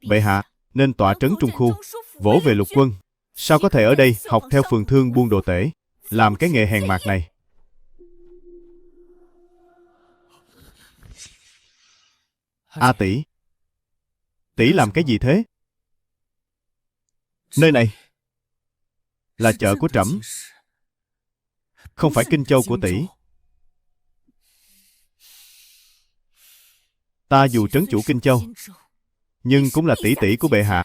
Bệ hạ nên tọa trấn Trung Khu, vỗ về lục quân. Sao có thể ở đây học theo phường thương buôn đồ tể, làm cái nghề hèn mạt này? A tỷ, tỷ làm cái gì thế? Nơi này là chợ của trẫm, không phải Kinh Châu của tỷ. Ta dù trấn chủ Kinh Châu, nhưng cũng là tỷ tỷ của bệ hạ.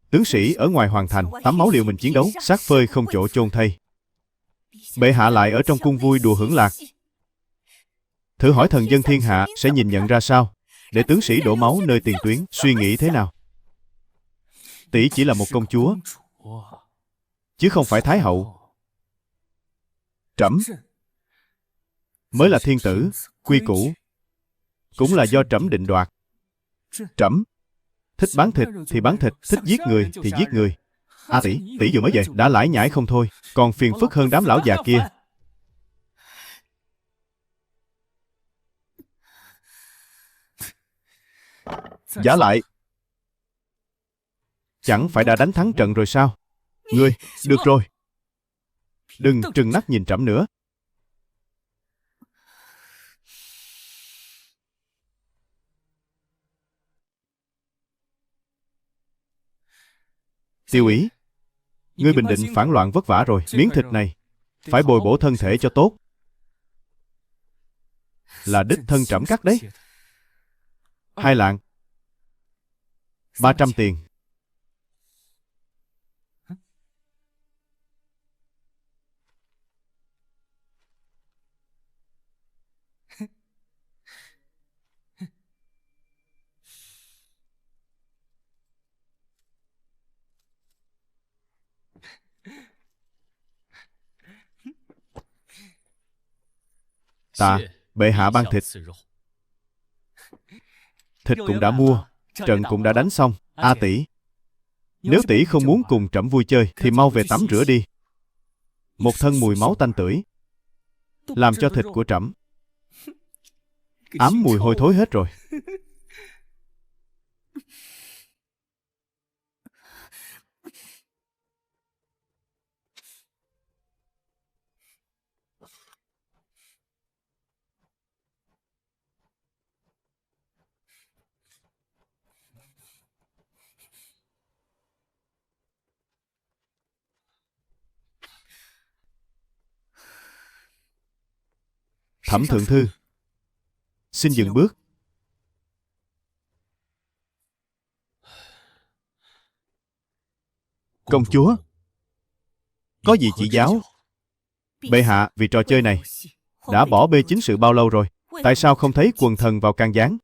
Tướng sĩ ở ngoài hoàng thành tắm máu liều mình chiến đấu, xác phơi không chỗ chôn thây. Bệ hạ lại ở trong cung vui đùa hưởng lạc. Thử hỏi thần dân thiên hạ sẽ nhìn nhận ra sao? Để tướng sĩ đổ máu nơi tiền tuyến, suy nghĩ thế nào? Tỷ chỉ là một công chúa, chứ không phải thái hậu. Trẫm mới là thiên tử, quy củ cũng là do trẫm định đoạt. Trẫm thích bán thịt thì bán thịt, thích giết người thì giết người. A tỷ, tỷ vừa mới về đã lải nhải không thôi, còn phiền phức hơn đám lão già kia. Giả lại, chẳng phải đã đánh thắng trận rồi sao? Ngươi, được rồi, đừng trừng mắt nhìn trẫm nữa. Tiêu Ý, ngươi bình định phản loạn vất vả rồi, miếng thịt này phải bồi bổ thân thể cho tốt. Là đích thân trẫm cắt đấy. 2 lạng, 300 tiền. Tạ, bệ hạ ban thịt. Thịt cũng đã mua, trận cũng đã đánh xong. A tỷ, Nếu tỷ không muốn cùng trẫm vui chơi, thì mau về tắm rửa đi. Một thân mùi máu tanh tưởi, làm cho thịt của trẫm ám mùi hôi thối hết rồi. Thẩm thượng thư, xin dừng bước. Công chúa, có gì chỉ giáo? Bệ hạ vì trò chơi này đã bỏ bê chính sự bao lâu rồi? Tại sao không thấy quần thần vào can gián?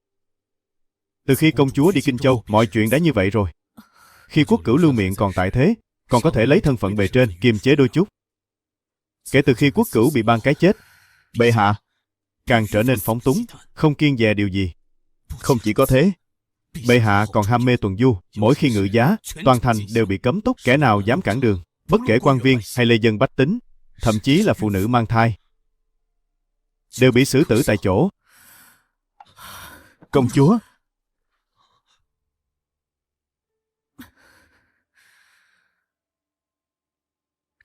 Từ khi công chúa đi Kinh Châu, mọi chuyện đã như vậy rồi. Khi quốc cửu Lưu Miện còn tại thế, còn có thể lấy thân phận bề trên kiềm chế đôi chút. Kể từ khi quốc cửu bị ban cái chết, bệ hạ càng trở nên phóng túng, không kiêng dè điều gì. Không chỉ có thế, bệ hạ còn ham mê tuần du. Mỗi khi ngự giá, toàn thành đều bị cấm túc, kẻ nào dám cản đường, bất kể quan viên hay lê dân bách tính, thậm chí là phụ nữ mang thai, đều bị xử tử tại chỗ. Công chúa,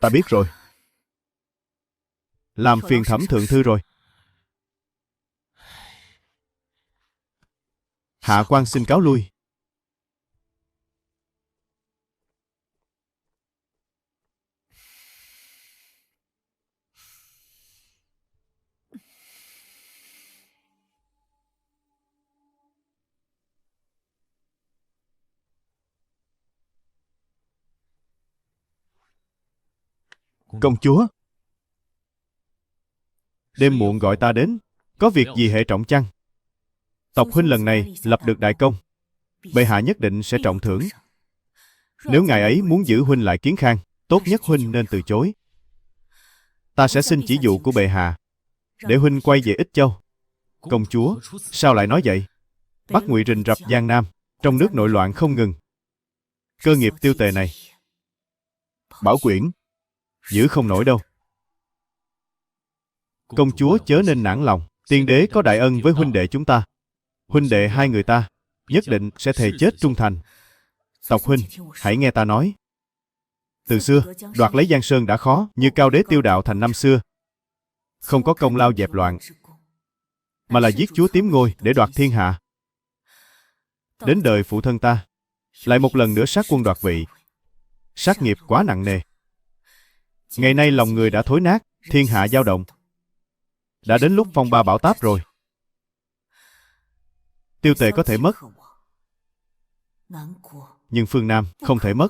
ta biết rồi. Làm phiền Thẩm thượng thư rồi. Hạ quan xin cáo lui. Công chúa, đêm muộn gọi ta đến, có việc gì hệ trọng chăng? Tộc huynh lần này lập được đại công, bệ hạ nhất định sẽ trọng thưởng. Nếu ngài ấy muốn giữ huynh lại kiến khang, tốt nhất huynh nên từ chối. Ta sẽ xin chỉ dụ của bệ hạ, để huynh quay về Ích Châu. Công chúa, sao lại nói vậy? Bắc Ngụy rình rập Giang Nam, trong nước nội loạn không ngừng. Cơ nghiệp tiêu tề này, Bảo Quyển giữ không nổi đâu. Công chúa chớ nên nản lòng. Tiên đế có đại ân với huynh đệ chúng ta. Huynh đệ hai người ta nhất định sẽ thề chết trung thành. Tộc huynh, hãy nghe ta nói. Từ xưa, đoạt lấy Giang Sơn đã khó, như Cao Đế Tiêu Đạo thành năm xưa, không có công lao dẹp loạn, mà là giết chúa Tím Ngôi để đoạt thiên hạ. Đến đời phụ thân ta, lại một lần nữa sát quân đoạt vị. Sát nghiệp quá nặng nề. Ngày nay lòng người đã thối nát, thiên hạ dao động. Đã đến lúc phong ba bão táp rồi. Tiêu tề có thể mất, nhưng phương Nam không thể mất.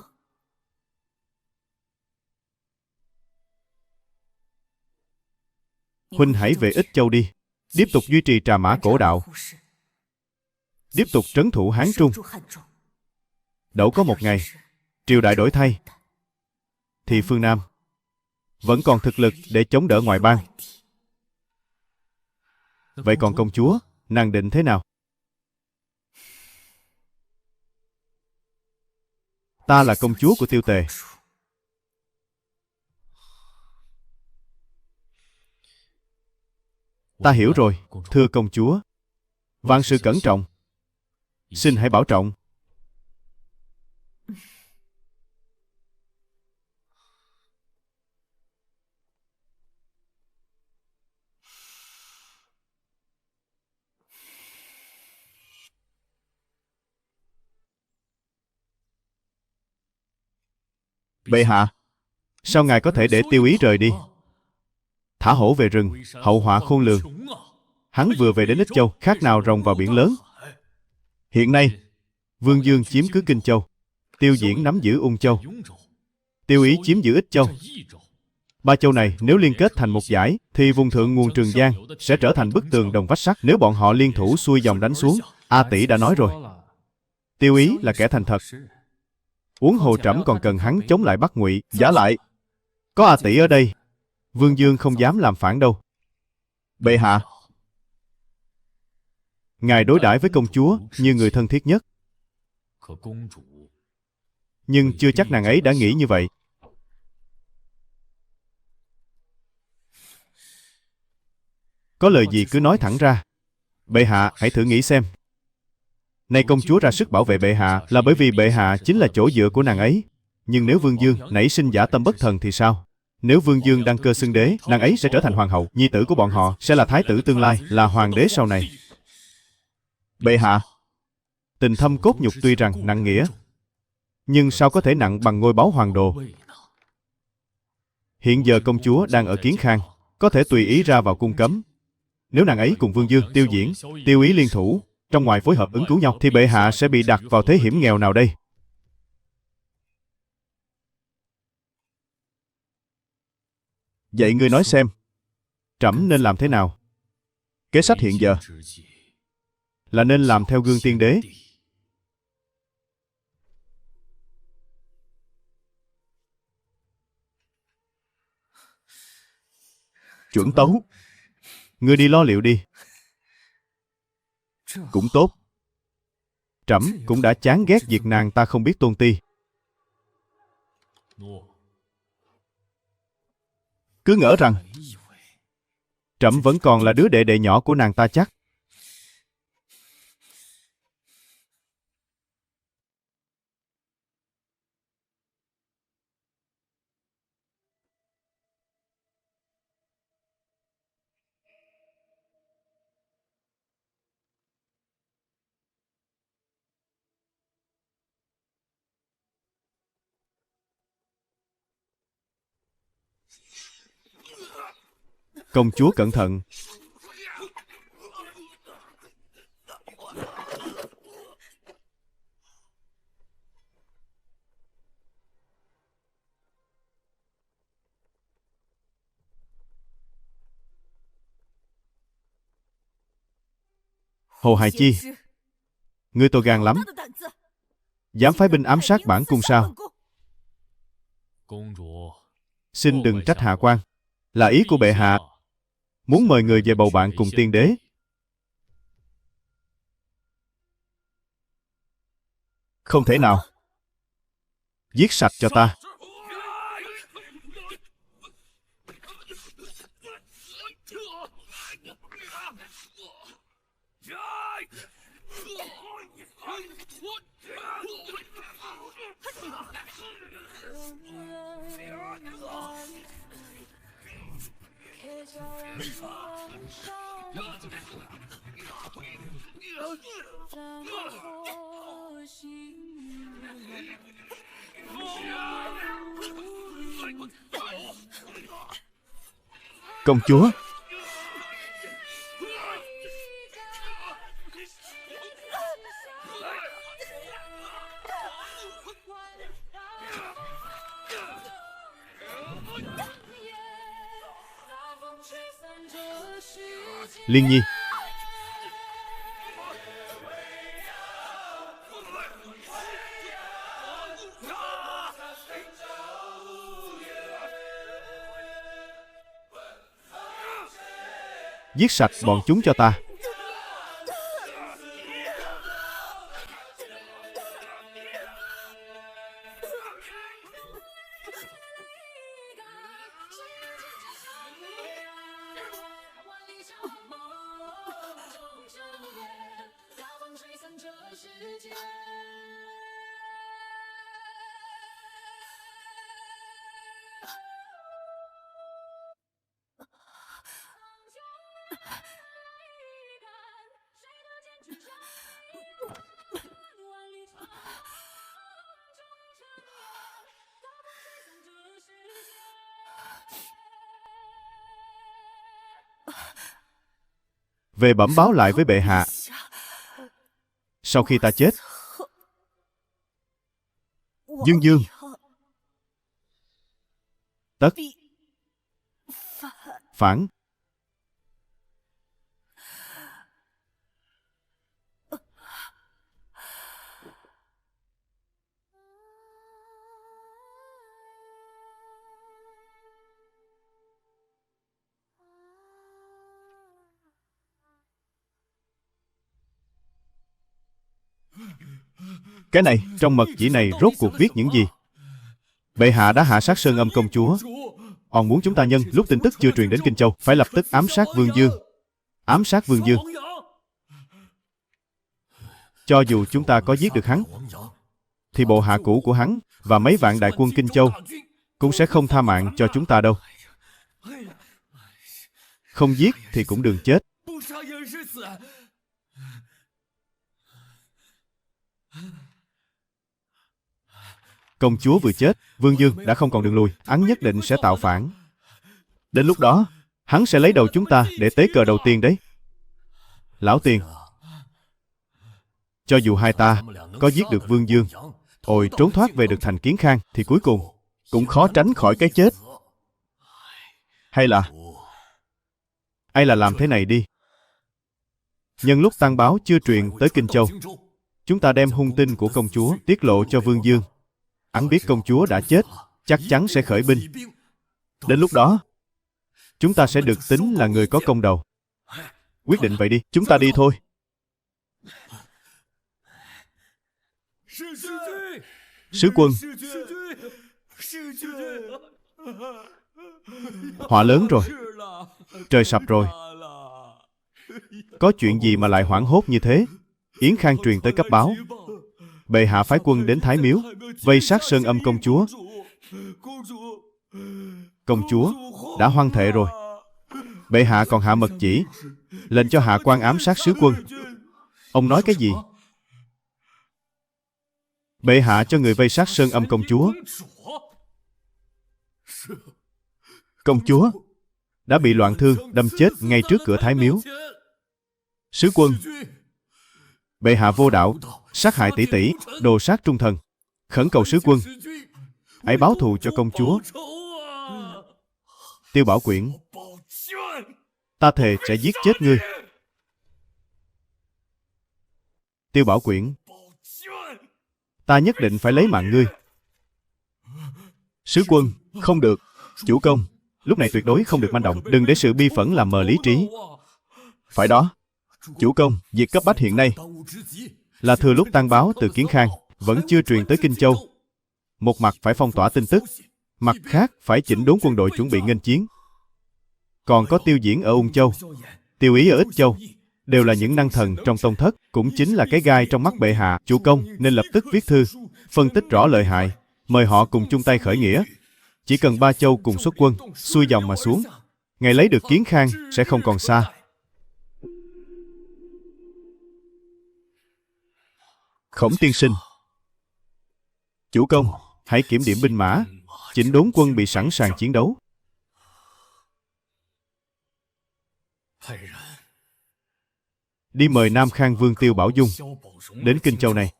Huynh hãy về Ích Châu đi, tiếp tục duy trì trà mã cổ đạo, tiếp tục trấn thủ Hán Trung. Dẫu có một ngày triều đại đổi thay, thì phương Nam vẫn còn thực lực để chống đỡ ngoại bang. Vậy còn công chúa, nàng định thế nào? Ta là công chúa của Tiêu Tề. Ta hiểu rồi, thưa công chúa. Vạn sự cẩn trọng. Xin hãy bảo trọng. Bệ hạ, sao ngài có thể để Tiêu Ý rời đi? Thả hổ về rừng, hậu họa khôn lường. Hắn vừa về đến Ích Châu, khác nào rồng vào biển lớn. Hiện nay, Vương Dương chiếm cứ Kinh Châu, Tiêu Diễn nắm giữ Ung Châu, Tiêu Ý chiếm giữ Ích Châu. Ba châu này nếu liên kết thành một dải, thì vùng thượng nguồn Trường Giang sẽ trở thành bức tường đồng vách sắt. Nếu bọn họ liên thủ xuôi dòng đánh xuống, A Tỷ đã nói rồi, Tiêu Ý là kẻ thành thật. Huống hồ trẫm còn cần hắn chống lại Bắc Ngụy. Giả lại, có A Tỷ ở đây, Vương Dương không dám làm phản đâu. Bệ hạ, ngài đối đãi với công chúa như người thân thiết nhất. Nhưng chưa chắc nàng ấy đã nghĩ như vậy. Có lời gì cứ nói thẳng ra. Bệ hạ, hãy thử nghĩ xem. Nay công chúa ra sức bảo vệ bệ hạ là bởi vì bệ hạ chính là chỗ dựa của nàng ấy. Nhưng nếu Vương Dương nảy sinh dã tâm bất thần thì sao? Nếu Vương Dương đăng cơ xưng đế, nàng ấy sẽ trở thành hoàng hậu, nhi tử của bọn họ sẽ là thái tử tương lai, là hoàng đế sau này. Bệ hạ, tình thâm cốt nhục tuy rằng nặng nghĩa, nhưng sao có thể nặng bằng ngôi báu hoàng đồ? Hiện giờ công chúa đang ở Kiến Khang, có thể tùy ý ra vào cung cấm. Nếu nàng ấy cùng Vương Dương, Tiêu Diễn, Tiêu Ý liên thủ, trong ngoài phối hợp ứng cứu nhau, thì bệ hạ sẽ bị đặt vào thế hiểm nghèo nào đây? Vậy ngươi nói xem, trẫm nên làm thế nào? Kế sách hiện giờ là nên làm theo gương tiên đế. Chuẩn tấu. Ngươi đi lo liệu đi. Cũng tốt. Trẫm cũng đã chán ghét việc nàng ta không biết tôn ti. Cứ ngỡ rằng trẫm vẫn còn là đứa đệ đệ nhỏ của nàng ta chắc. Công chúa cẩn thận. Hồ Hài Chi, ngươi to gan lắm. Dám phái binh ám sát bản cung sao? Xin đừng trách hạ quan. Là ý của bệ hạ, muốn mời người về bầu bạn cùng tiên đế. Không thể nào. Giết sạch cho ta. Công chúa. Liên Nhi. Giết sạch bọn chúng cho ta. Về bẩm báo lại với bệ hạ. Sau khi ta chết, Dương Dương tất phản. Cái này, trong mật chỉ này rốt cuộc viết những gì? Bệ hạ đã hạ sát Sơn Âm công chúa. Ông muốn chúng ta nhân lúc tin tức chưa truyền đến Kinh Châu, phải lập tức ám sát Vương Dương. Ám sát Vương Dương. Cho dù chúng ta có giết được hắn, thì bộ hạ cũ của hắn và mấy vạn đại quân Kinh Châu cũng sẽ không tha mạng cho chúng ta đâu. Không giết thì cũng đừng chết. Công chúa vừa chết, Vương Dương đã không còn đường lui, hắn nhất định sẽ tạo phản. Đến lúc đó, hắn sẽ lấy đầu chúng ta để tế cờ đầu tiên đấy. Lão Tiền, cho dù hai ta có giết được Vương Dương, ôi trốn thoát về được thành Kiến Khang, thì cuối cùng cũng khó tránh khỏi cái chết. Hay là làm thế này đi. Nhân lúc tang báo chưa truyền tới Kinh Châu, chúng ta đem hung tin của công chúa tiết lộ cho Vương Dương. Hắn biết công chúa đã chết, chắc chắn sẽ khởi binh. Đến lúc đó, chúng ta sẽ được tính là người có công đầu. Quyết định vậy đi, chúng ta đi thôi. Sứ quân, họa lớn rồi. Trời sập rồi. Có chuyện gì mà lại hoảng hốt như thế? Yến Khang truyền tới cấp báo. Bệ hạ phái quân đến Thái Miếu, vây sát Sơn Âm công chúa. Công chúa đã hoang thệ rồi. Bệ hạ còn hạ mật chỉ, lệnh cho hạ quan ám sát sứ quân. Ông nói cái gì? Bệ hạ cho người vây sát Sơn Âm công chúa. Công chúa đã bị loạn thương, đâm chết ngay trước cửa Thái Miếu. Sứ quân, bệ hạ vô đạo, sát hại tỷ tỷ, đồ sát trung thần. Khẩn cầu sứ quân hãy báo thù cho công chúa. Tiêu Bảo Quyển, ta thề sẽ giết chết ngươi. Tiêu Bảo Quyển, ta nhất định phải lấy mạng ngươi. Sứ quân, không được. Chủ công, lúc này tuyệt đối không được manh động, đừng để sự bi phẫn làm mờ lý trí. Phải đó. Chủ công, việc cấp bách hiện nay là thừa lúc tang báo từ Kiến Khang vẫn chưa truyền tới Kinh Châu. Một mặt phải phong tỏa tin tức, mặt khác phải chỉnh đốn quân đội chuẩn bị nghênh chiến. Còn có Tiêu Diễn ở Ung Châu, Tiêu Ý ở Ích Châu, đều là những năng thần trong tông thất, cũng chính là cái gai trong mắt bệ hạ. Chủ công nên lập tức viết thư, phân tích rõ lợi hại, mời họ cùng chung tay khởi nghĩa. Chỉ cần ba châu cùng xuất quân, xuôi dòng mà xuống, ngày lấy được Kiến Khang sẽ không còn xa. Khổng tiên sinh, chủ công, hãy kiểm điểm binh mã, chỉnh đốn quân bị sẵn sàng chiến đấu. Đi mời Nam Khang Vương Tiêu Bảo Dung đến Kinh Châu này.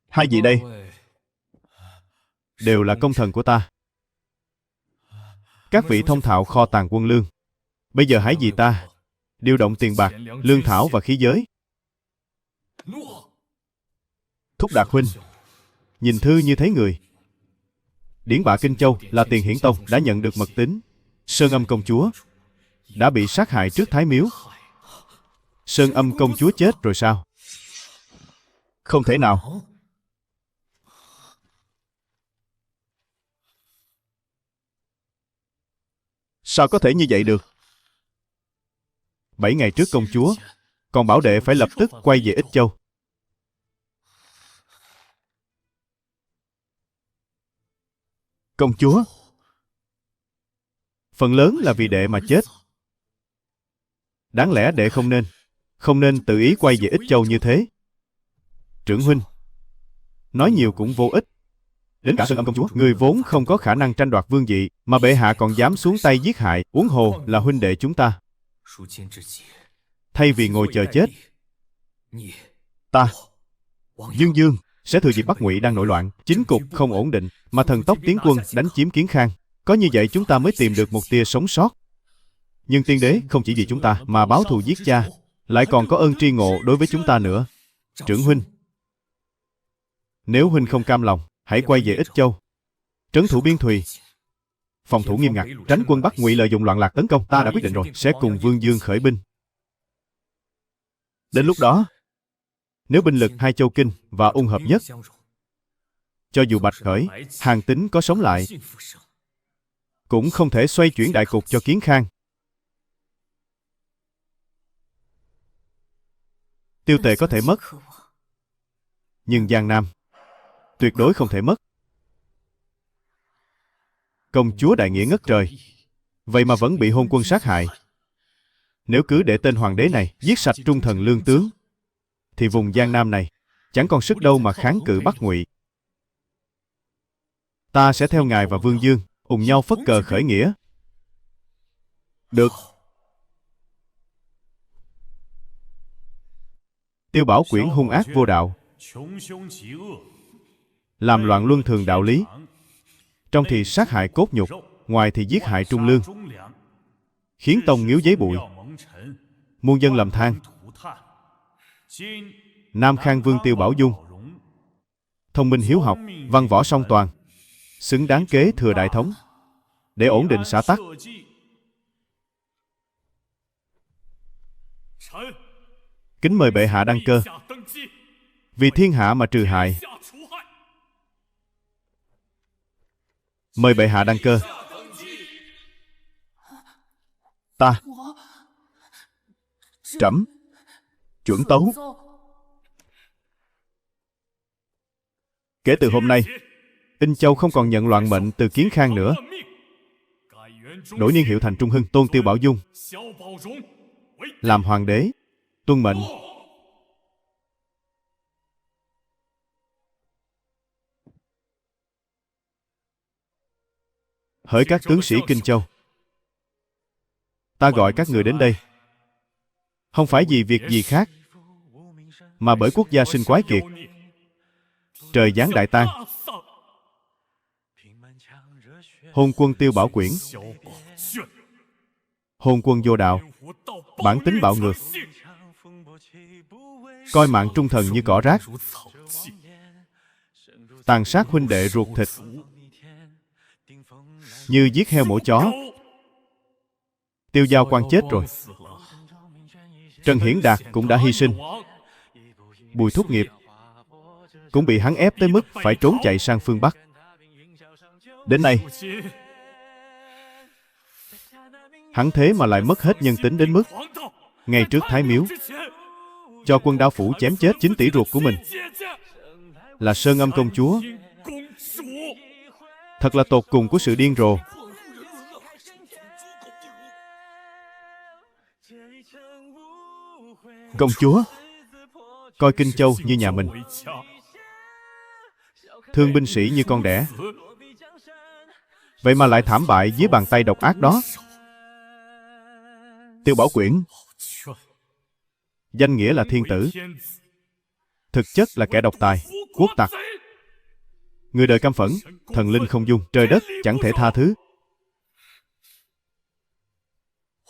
Hai vị đây đều là công thần của ta. Các vị thông thạo kho tàng quân lương. Bây giờ hãy vì ta điều động tiền bạc, lương thảo và khí giới. Thúc Đạt huynh, nhìn thư như thấy người. Điển bạ Kinh Châu là Tiền Hiển Tông đã nhận được mật tín. Sơn Âm công chúa đã bị sát hại trước Thái Miếu. Sơn Âm công chúa chết rồi sao? Không thể nào. Sao có thể như vậy được? 7 ngày trước công chúa còn bảo đệ phải lập tức quay về Ích Châu. Công chúa, phần lớn là vì đệ mà chết. Đáng lẽ đệ không nên tự ý quay về Ích Châu như thế. Trưởng huynh, nói nhiều cũng vô ích. Đến cả Sơn Âm công chúa, người vốn không có khả năng tranh đoạt vương vị, mà bệ hạ còn dám xuống tay giết hại, huống hồ là huynh đệ chúng ta. Thay vì ngồi chờ chết, ta, Dương Dương, sẽ thừa dịp Bắc Ngụy đang nổi loạn, chính cục không ổn định, mà thần tốc tiến quân đánh chiếm Kiến Khang. Có như vậy chúng ta mới tìm được một tia sống sót. Nhưng tiên đế không chỉ vì chúng ta mà báo thù giết cha, lại còn có ơn tri ngộ đối với chúng ta nữa. Trưởng huynh, nếu huynh không cam lòng, hãy quay về Ích Châu, trấn thủ biên thùy, phòng thủ nghiêm ngặt, tránh quân Bắc Ngụy lợi dụng loạn lạc tấn công. Ta đã quyết định rồi, sẽ cùng Vương Dương khởi binh. Đến lúc đó, nếu binh lực hai châu Kinh và Ung hợp nhất, cho dù Bạch Khởi, Hàn Tín có sống lại, cũng không thể xoay chuyển đại cục cho Kiến Khang. Tiêu Tề có thể mất, nhưng Giang Nam tuyệt đối không thể mất. Công chúa đại nghĩa ngất trời, vậy mà vẫn bị hôn quân sát hại. Nếu cứ để tên hoàng đế này giết sạch trung thần lương tướng, thì vùng Giang Nam này chẳng còn sức đâu mà kháng cự Bắc Ngụy. Ta sẽ theo ngài và Vương Dương cùng nhau phất cờ khởi nghĩa. Được. Tiêu Bảo Quyển hung ác vô đạo, làm loạn luân thường đạo lý, trong thì sát hại cốt nhục, ngoài thì giết hại trung lương, khiến tông nghiếu giấy bụi, muôn dân lầm than. Nam Khang Vương Tiêu Bảo Dung thông minh hiếu học, văn võ song toàn, xứng đáng kế thừa đại thống, để ổn định xã tắc. Kính mời bệ hạ đăng cơ, vì thiên hạ mà trừ hại. Mời bệ hạ đăng cơ. Ta Trẫm chuẩn tấu. Kể từ hôm nay, Inh Châu không còn nhận loạn mệnh từ Kiến Khang nữa. Đổi niên hiệu thành Trung Hưng, tôn Tiêu Bảo Dung làm hoàng đế, tuân mệnh. Hỡi các tướng sĩ Kinh Châu, ta gọi các người đến đây không phải vì việc gì khác, mà bởi quốc gia sinh quái kiệt, trời giáng đại tang. Hôn quân Tiêu Bảo Quyển, hôn quân vô đạo, bản tính bạo ngược, coi mạng trung thần như cỏ rác, tàn sát huynh đệ ruột thịt như giết heo mổ chó. Tiêu Giao Quan chết rồi, Trần Hiển Đạt cũng đã hy sinh, Bùi Thúc Nghiệp cũng bị hắn ép tới mức phải trốn chạy sang phương Bắc. Đến nay, hắn thế mà lại mất hết nhân tính đến mức ngay trước Thái Miếu cho quân Đao Phủ chém chết chính tỷ ruột của mình, là Sơn Âm công chúa. Thật là tột cùng của sự điên rồ. Công chúa coi Kinh Châu như nhà mình, thương binh sĩ như con đẻ, vậy mà lại thảm bại dưới bàn tay độc ác đó. Tiêu Bảo Quyển danh nghĩa là thiên tử, thực chất là kẻ độc tài, quốc tặc. Người đời căm phẫn, thần linh không dung, trời đất chẳng thể tha thứ.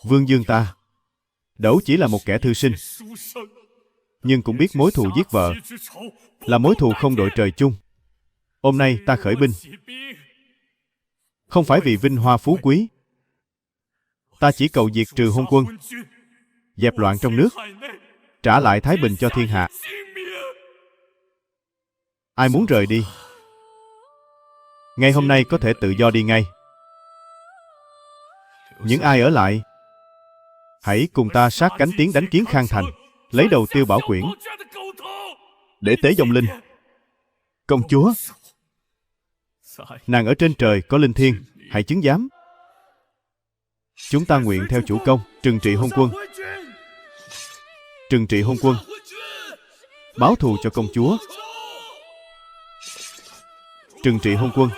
Vương Dương ta dẫu chỉ là một kẻ thư sinh, nhưng cũng biết mối thù giết vợ là mối thù không đội trời chung. Hôm nay ta khởi binh, không phải vì vinh hoa phú quý, ta chỉ cầu diệt trừ hôn quân, dẹp loạn trong nước, trả lại thái bình cho thiên hạ. Ai muốn rời đi, ngay hôm nay có thể tự do đi ngay. Những ai ở lại, hãy cùng ta sát cánh tiến đánh Kiến Khang thành, lấy đầu Tiêu Bảo Quyển để tế vong linh. Công chúa, nàng ở trên trời có linh thiêng, hãy chứng giám. Chúng ta nguyện theo chủ công, trừng trị hôn quân. Trừng trị hôn quân, báo thù cho công chúa. Trừng trị hôn quân.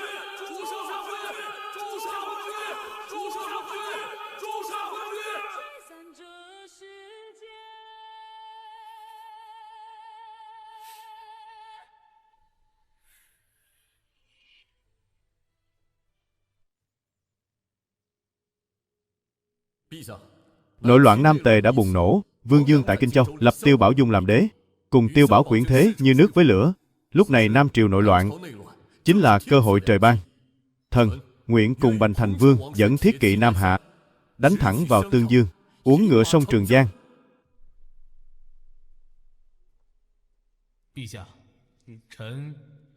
Nội loạn Nam Tề đã bùng nổ. Vương Dương tại Kinh Châu lập Tiêu Bảo Dung làm đế, cùng Tiêu Bảo Quyển thế như nước với lửa. Lúc này Nam Triều nội loạn, chính là cơ hội trời ban. Thần nguyện cùng Bành Thành Vương dẫn thiết kỵ Nam Hạ, đánh thẳng vào Tương Dương, uốn ngựa sông Trường Giang.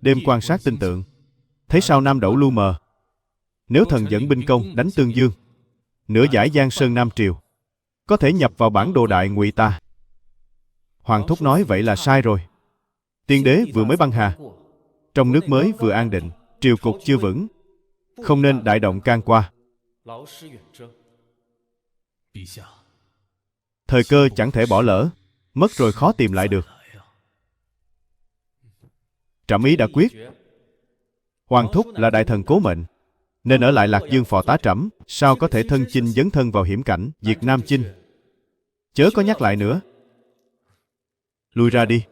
Đêm quan sát tinh tượng, thấy sao Nam Đẩu lu mờ. Nếu thần dẫn binh công đánh Tương Dương, nửa dải Giang Sơn Nam Triều có thể nhập vào bản đồ đại Ngụy ta. Hoàng thúc nói vậy là sai rồi. Tiên đế vừa mới băng hà, trong nước mới vừa an định, triều cục chưa vững, không nên đại động can qua. Thời cơ chẳng thể bỏ lỡ, mất rồi khó tìm lại được. Trẫm ý đã quyết. Hoàng thúc là đại thần cố mệnh, nên ở lại Lạc Dương phò tá trẫm, sao có thể thân chinh dấn thân vào hiểm cảnh, diệt Nam Chinh. Chớ có nhắc lại nữa. Lui ra đi.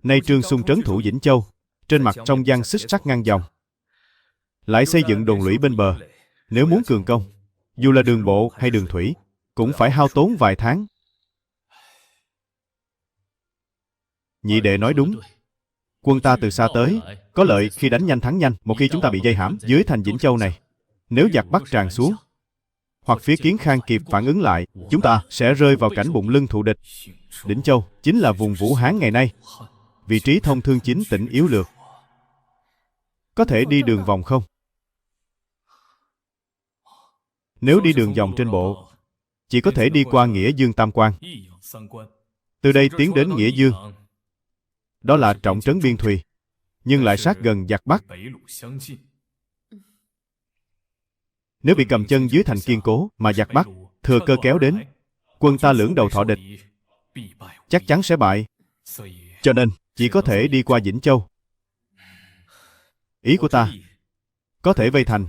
Nay Trương Xung trấn thủ Vĩnh Châu, trên mặt trong giăng xích sắt ngăn dòng, lại xây dựng đồn lũy bên bờ. Nếu muốn cường công, dù là đường bộ hay đường thủy, cũng phải hao tốn vài tháng. Nhị đệ nói đúng. Quân ta từ xa tới, có lợi khi đánh nhanh thắng nhanh. Một khi chúng ta bị dây hãm dưới thành Vĩnh Châu này, nếu giặc Bắc tràn xuống, hoặc phía Kiến Khang kịp phản ứng lại, chúng ta sẽ rơi vào cảnh bụng lưng thù địch. Đỉnh Châu chính là vùng Vũ Hán ngày nay, vị trí thông thương chính tỉnh yếu lược. Có thể đi đường vòng không? Nếu đi đường vòng trên bộ, chỉ có thể đi qua Nghĩa Dương Tam Quan, từ đây tiến đến Nghĩa Dương. Đó là trọng trấn biên thùy, nhưng lại sát gần giặc Bắc. Nếu bị cầm chân dưới thành kiên cố mà giặc Bắc thừa cơ kéo đến, quân ta lưỡng đầu thọ địch, chắc chắn sẽ bại. Cho nên chỉ có thể đi qua Vĩnh Châu. Ý của ta, có thể vây thành.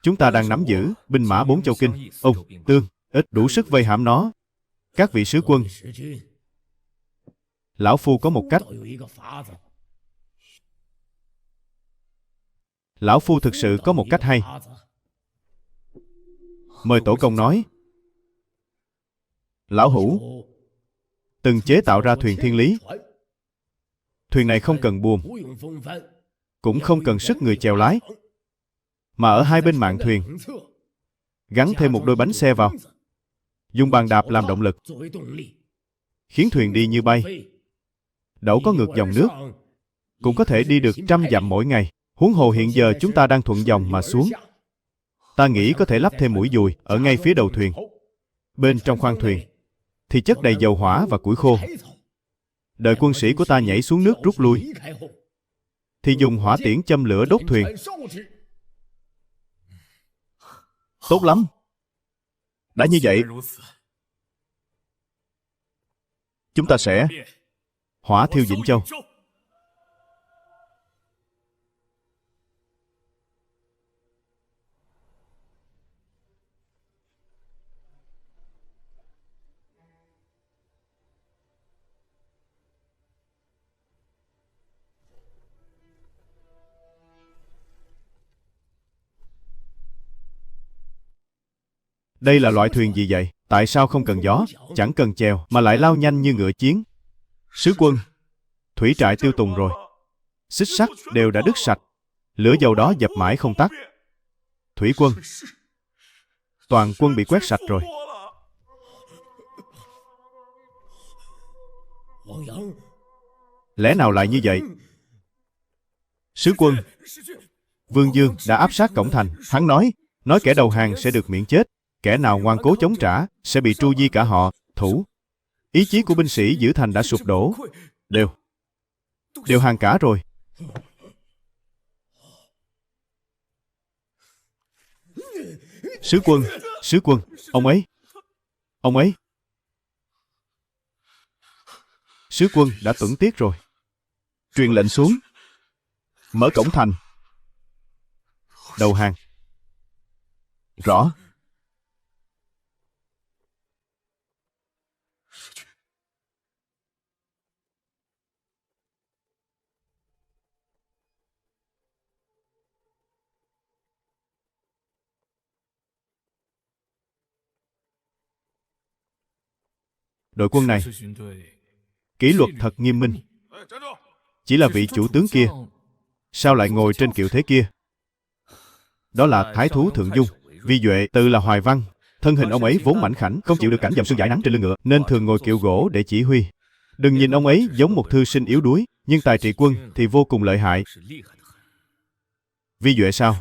Chúng ta đang nắm giữ binh mã 4 châu kinh, Ung, Tương, ít đủ sức vây hãm nó. Các vị sứ quân, lão phu có một cách. Lão phu thực sự có một cách hay. Mời tổ công nói. Lão hữu từng chế tạo ra thuyền thiên lý. Thuyền này không cần buồm, cũng không cần sức người chèo lái, mà ở hai bên mạn thuyền gắn thêm một đôi bánh xe vào, dùng bàn đạp làm động lực, khiến thuyền đi như bay. Dẫu có ngược dòng nước, cũng có thể đi được 100 dặm mỗi ngày. Huống hồ hiện giờ chúng ta đang thuận dòng mà xuống. Ta nghĩ có thể lắp thêm mũi dùi ở ngay phía đầu thuyền. Bên trong khoang thuyền thì chất đầy dầu hỏa và củi khô. Đợi quân sĩ của ta nhảy xuống nước rút lui, thì dùng hỏa tiễn châm lửa đốt thuyền. Tốt lắm. Đã như vậy, chúng ta sẽ hỏa thiêu Vĩnh Châu. Đây là loại thuyền gì vậy? Tại sao không cần gió, chẳng cần chèo, mà lại lao nhanh như ngựa chiến? Sứ quân, thủy trại tiêu tùng rồi. Xích sắt đều đã đứt sạch, lửa dầu đó dập mãi không tắt. Thủy quân, toàn quân bị quét sạch rồi. Lẽ nào lại như vậy? Sứ quân, Vương Dương đã áp sát cổng thành. Hắn nói kẻ đầu hàng sẽ được miễn chết, kẻ nào ngoan cố chống trả sẽ bị tru di cả họ. Thủ, ý chí của binh sĩ giữ thành đã sụp đổ. Đều hàng cả rồi. Sứ quân, ông ấy. Sứ quân đã tuẫn tiết rồi. Truyền lệnh xuống, mở cổng thành, đầu hàng. Rõ. Đội quân này kỷ luật thật nghiêm minh. Chỉ là vị chủ tướng kia, sao lại ngồi trên kiệu thế kia? Đó là thái thú Thượng Dung. Vi Duệ tự là Hoài Văn. Thân hình ông ấy vốn mảnh khảnh, không chịu được cảnh dầm sương dãi nắng trên lưng ngựa, nên thường ngồi kiệu gỗ để chỉ huy. Đừng nhìn ông ấy giống một thư sinh yếu đuối, nhưng tài trị quân thì vô cùng lợi hại. Vi Duệ sao?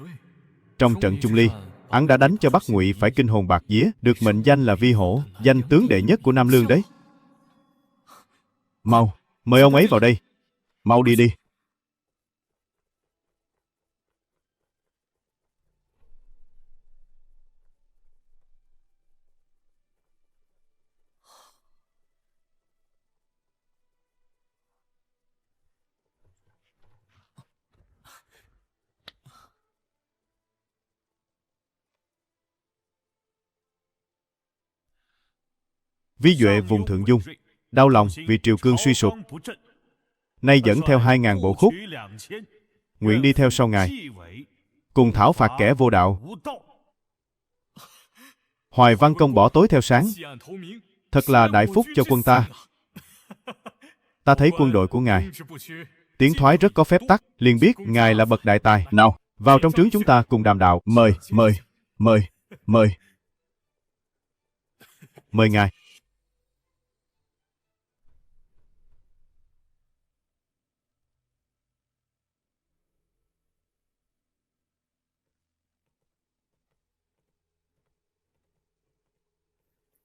Trong trận Chung Ly, hắn đã đánh cho Bắc Ngụy phải kinh hồn bạt vía, được mệnh danh là Vi Hổ, danh tướng đệ nhất của Nam Lương đấy. Mau, mời ông ấy vào đây. Mau đi đi. Vi Duệ vùng Thượng Dung, đau lòng vì triều cương suy sụp, nay dẫn theo 2.000 bộ khúc, nguyện đi theo sau ngài, cùng thảo phạt kẻ vô đạo. Hoài Văn công bỏ tối theo sáng, thật là đại phúc cho quân ta. Ta thấy quân đội của ngài tiến thoái rất có phép tắc, liền biết ngài là bậc đại tài. Nào, vào trong trướng chúng ta cùng đàm đạo. Mời, mời, mời, mời. Mời ngài.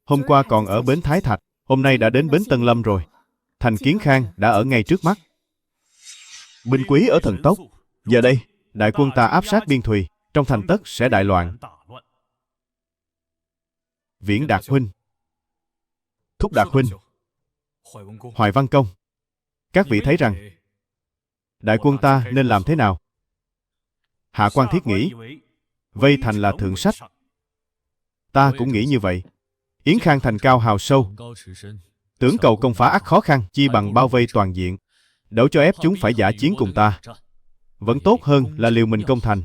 Hôm qua còn ở bến Thái Thạch, hôm nay đã đến bến Tân Lâm rồi. Thành Kiến Khang đã ở ngay trước mắt. Binh quý ở thần tốc. Giờ đây, đại quân ta áp sát biên thùy, trong thành tất sẽ đại loạn. Viễn Đạt huynh, Thúc Đạt huynh, Hoài Văn công, các vị thấy rằng đại quân ta nên làm thế nào? Hạ Quan thiết nghĩ vây thành là thượng sách. Ta cũng nghĩ như vậy. Yến Khang thành cao hào sâu, tưởng cầu công phá ắt khó khăn, chi bằng bao vây toàn diện, đỡ cho ép chúng phải giả chiến cùng ta. Vẫn tốt hơn là liều mình công thành.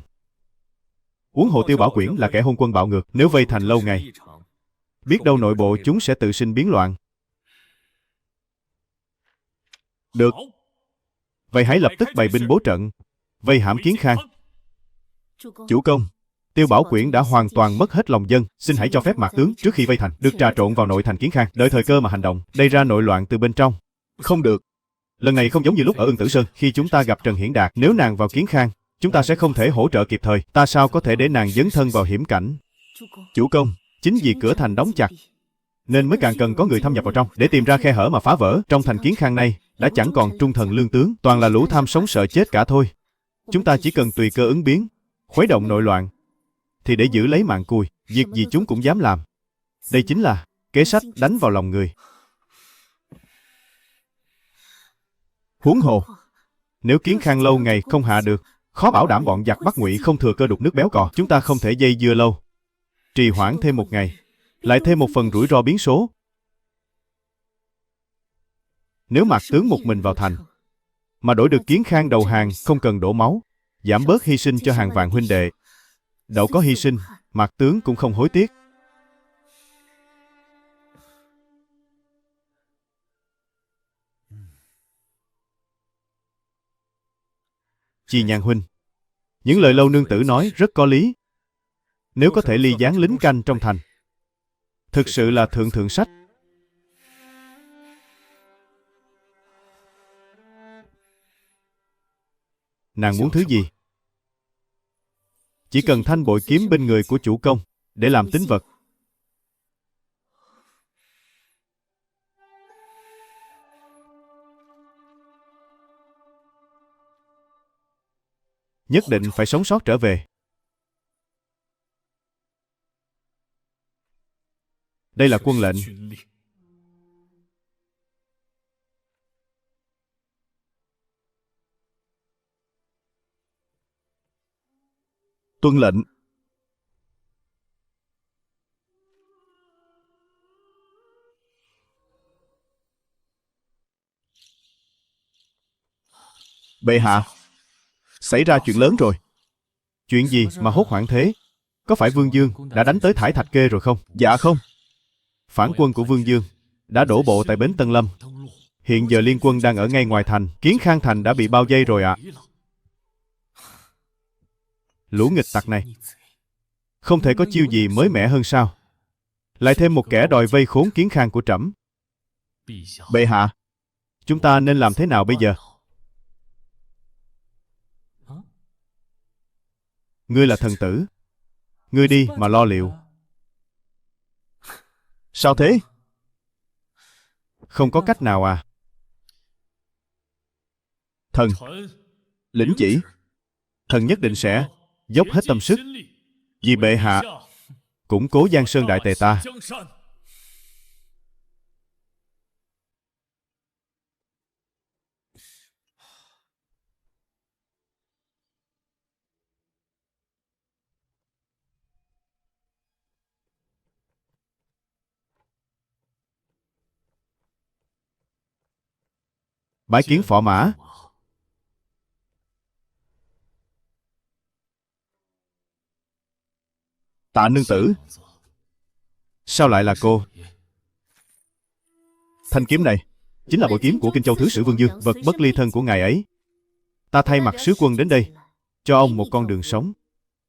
Huống hồ Tiêu Bảo Quyển là kẻ hôn quân bạo ngược, nếu vây thành lâu ngày, biết đâu nội bộ chúng sẽ tự sinh biến loạn. Được. Vậy hãy lập tức bày binh bố trận, vây hãm Kiến Khang. Chủ công, Tiêu Bảo Quyển đã hoàn toàn mất hết lòng dân, xin hãy cho phép Mạc tướng trước khi vây thành được trà trộn vào nội thành Kiến Khang, đợi thời cơ mà hành động, gây ra nội loạn từ bên trong. Không được. Lần này không giống như lúc ở Ưng Tử Sơn, khi chúng ta gặp Trần Hiển Đạt, nếu nàng vào Kiến Khang, chúng ta sẽ không thể hỗ trợ kịp thời, ta sao có thể để nàng dấn thân vào hiểm cảnh. Chủ công, chính vì cửa thành đóng chặt, nên mới càng cần có người thâm nhập vào trong, để tìm ra khe hở mà phá vỡ. Trong thành Kiến Khang này, đã chẳng còn trung thần lương tướng, toàn là lũ tham sống sợ chết cả thôi. Chúng ta chỉ cần tùy cơ ứng biến, khuấy động nội loạn, thì để giữ lấy mạng cùi, việc gì chúng cũng dám làm. Đây chính là kế sách đánh vào lòng người. Huống hồ, nếu Kiến Khang lâu ngày không hạ được, khó bảo đảm bọn giặc Bắc Ngụy không thừa cơ đục nước béo cò. Chúng ta không thể dây dưa lâu, trì hoãn thêm một ngày, lại thêm một phần rủi ro biến số. Nếu Mạc tướng một mình vào thành, mà đổi được Kiến Khang đầu hàng, không cần đổ máu, giảm bớt hy sinh cho hàng vạn huynh đệ, dẫu có hy sinh, Mạc tướng cũng không hối tiếc. Chi Nhan huynh, những lời Lâu nương tử nói rất có lý. Nếu có thể ly gián lính canh trong thành, thực sự là thượng sách. Nàng muốn thứ gì? Chỉ cần thanh bội kiếm bên người của chủ công để làm tín vật. Nhất định phải sống sót trở về. Đây là quân lệnh. Tuân lệnh. Bệ hạ, xảy ra chuyện lớn rồi. Chuyện gì mà hốt hoảng thế? Có phải Vương Dương đã đánh tới Thải Thạch Kê rồi không? Dạ không. Phản quân của Vương Dương đã đổ bộ tại bến Tân Lâm. Hiện giờ liên quân đang ở ngay ngoài thành. Kiến Khang thành đã bị bao vây rồi ạ. Lũ nghịch tặc này. Không thể có chiêu gì mới mẻ hơn sao? Lại thêm một kẻ đòi vây khốn Kiến Khang của trẫm. Bệ hạ, chúng ta nên làm thế nào bây giờ? Ngươi là thần tử. Ngươi đi mà lo liệu. Sao thế? Không có cách nào à? Thần, lĩnh chỉ. Thần nhất định sẽ dốc hết tâm sức vì bệ hạ củng cố Giang Sơn đại tề ta. Bái kiến phò mã. Tạ nương tử. Sao lại là cô? Thanh kiếm này chính là bội kiếm của Kinh Châu Thứ Sử Vương Dương, vật bất ly thân của ngài ấy. Ta thay mặt sứ quân đến đây, cho ông một con đường sống.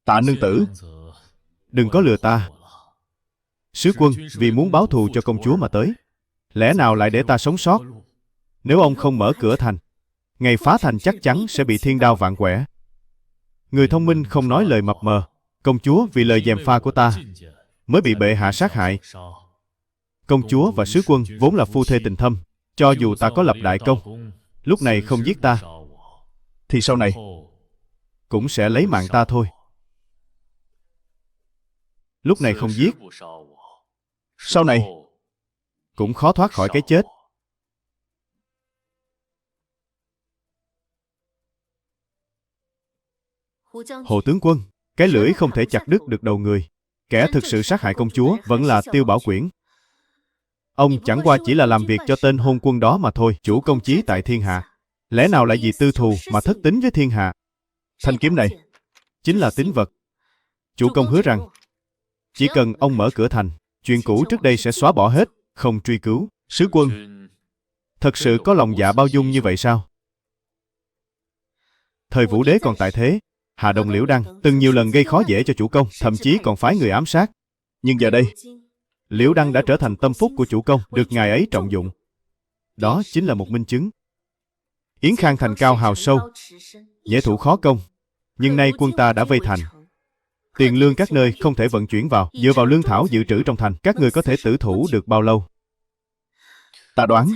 Tạ nương tử, đừng có lừa ta. Sứ quân vì muốn báo thù cho công chúa mà tới, lẽ nào lại để ta sống sót? Nếu ông không mở cửa thành, ngày phá thành chắc chắn sẽ bị thiên đao vạn quẻ. Người thông minh không nói lời mập mờ. Công chúa vì lời gièm pha của ta mới bị bệ hạ sát hại. Công chúa và sứ quân vốn là phu thê tình thâm. Cho dù ta có lập đại công, lúc này không giết ta, thì sau này cũng sẽ lấy mạng ta thôi. Lúc này không giết, sau này cũng khó thoát khỏi cái chết. Hồ tướng quân, cái lưỡi không thể chặt đứt được đầu người. Kẻ thực sự sát hại công chúa vẫn là Tiêu Bảo Quyển. Ông chẳng qua chỉ là làm việc cho tên hôn quân đó mà thôi. Chủ công chí tại thiên hạ, lẽ nào lại vì tư thù mà thất tín với thiên hạ? Thanh kiếm này chính là tín vật. Chủ công hứa rằng chỉ cần ông mở cửa thành, chuyện cũ trước đây sẽ xóa bỏ hết, không truy cứu. Sứ quân thật sự có lòng dạ bao dung như vậy sao? Thời Vũ Đế còn tại thế, Hà Đông Liễu Đăng từng nhiều lần gây khó dễ cho chủ công, thậm chí còn phái người ám sát. Nhưng giờ đây, Liễu Đăng đã trở thành tâm phúc của chủ công, được ngài ấy trọng dụng. Đó chính là một minh chứng. Yến Khang thành cao hào sâu, dễ thủ khó công. Nhưng nay quân ta đã vây thành. Tiền lương các nơi không thể vận chuyển vào, dựa vào lương thảo dự trữ trong thành, các người có thể tử thủ được bao lâu? Ta đoán,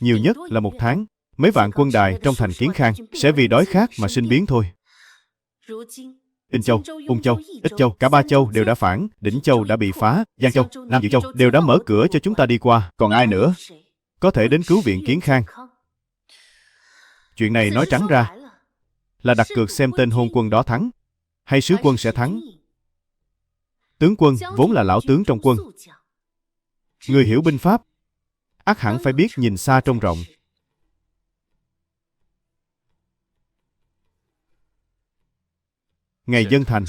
nhiều nhất là 1 tháng. Mấy vạn quân đài trong thành Kiến Khang sẽ vì đói khát mà sinh biến thôi. Yên Châu, Ung Châu, Ích Châu, cả 3 châu đều đã phản, Đỉnh Châu đã bị phá, Giang Châu, Nam Dự Châu đều đã mở cửa cho chúng ta đi qua. Còn ai nữa có thể đến cứu viện Kiến Khang? Chuyện này nói trắng ra là đặt cược xem tên hôn quân đó thắng hay sứ quân sẽ thắng. Tướng quân vốn là lão tướng trong quân. Người hiểu binh pháp, ắt hẳn phải biết nhìn xa trông rộng. Ngày dân thành,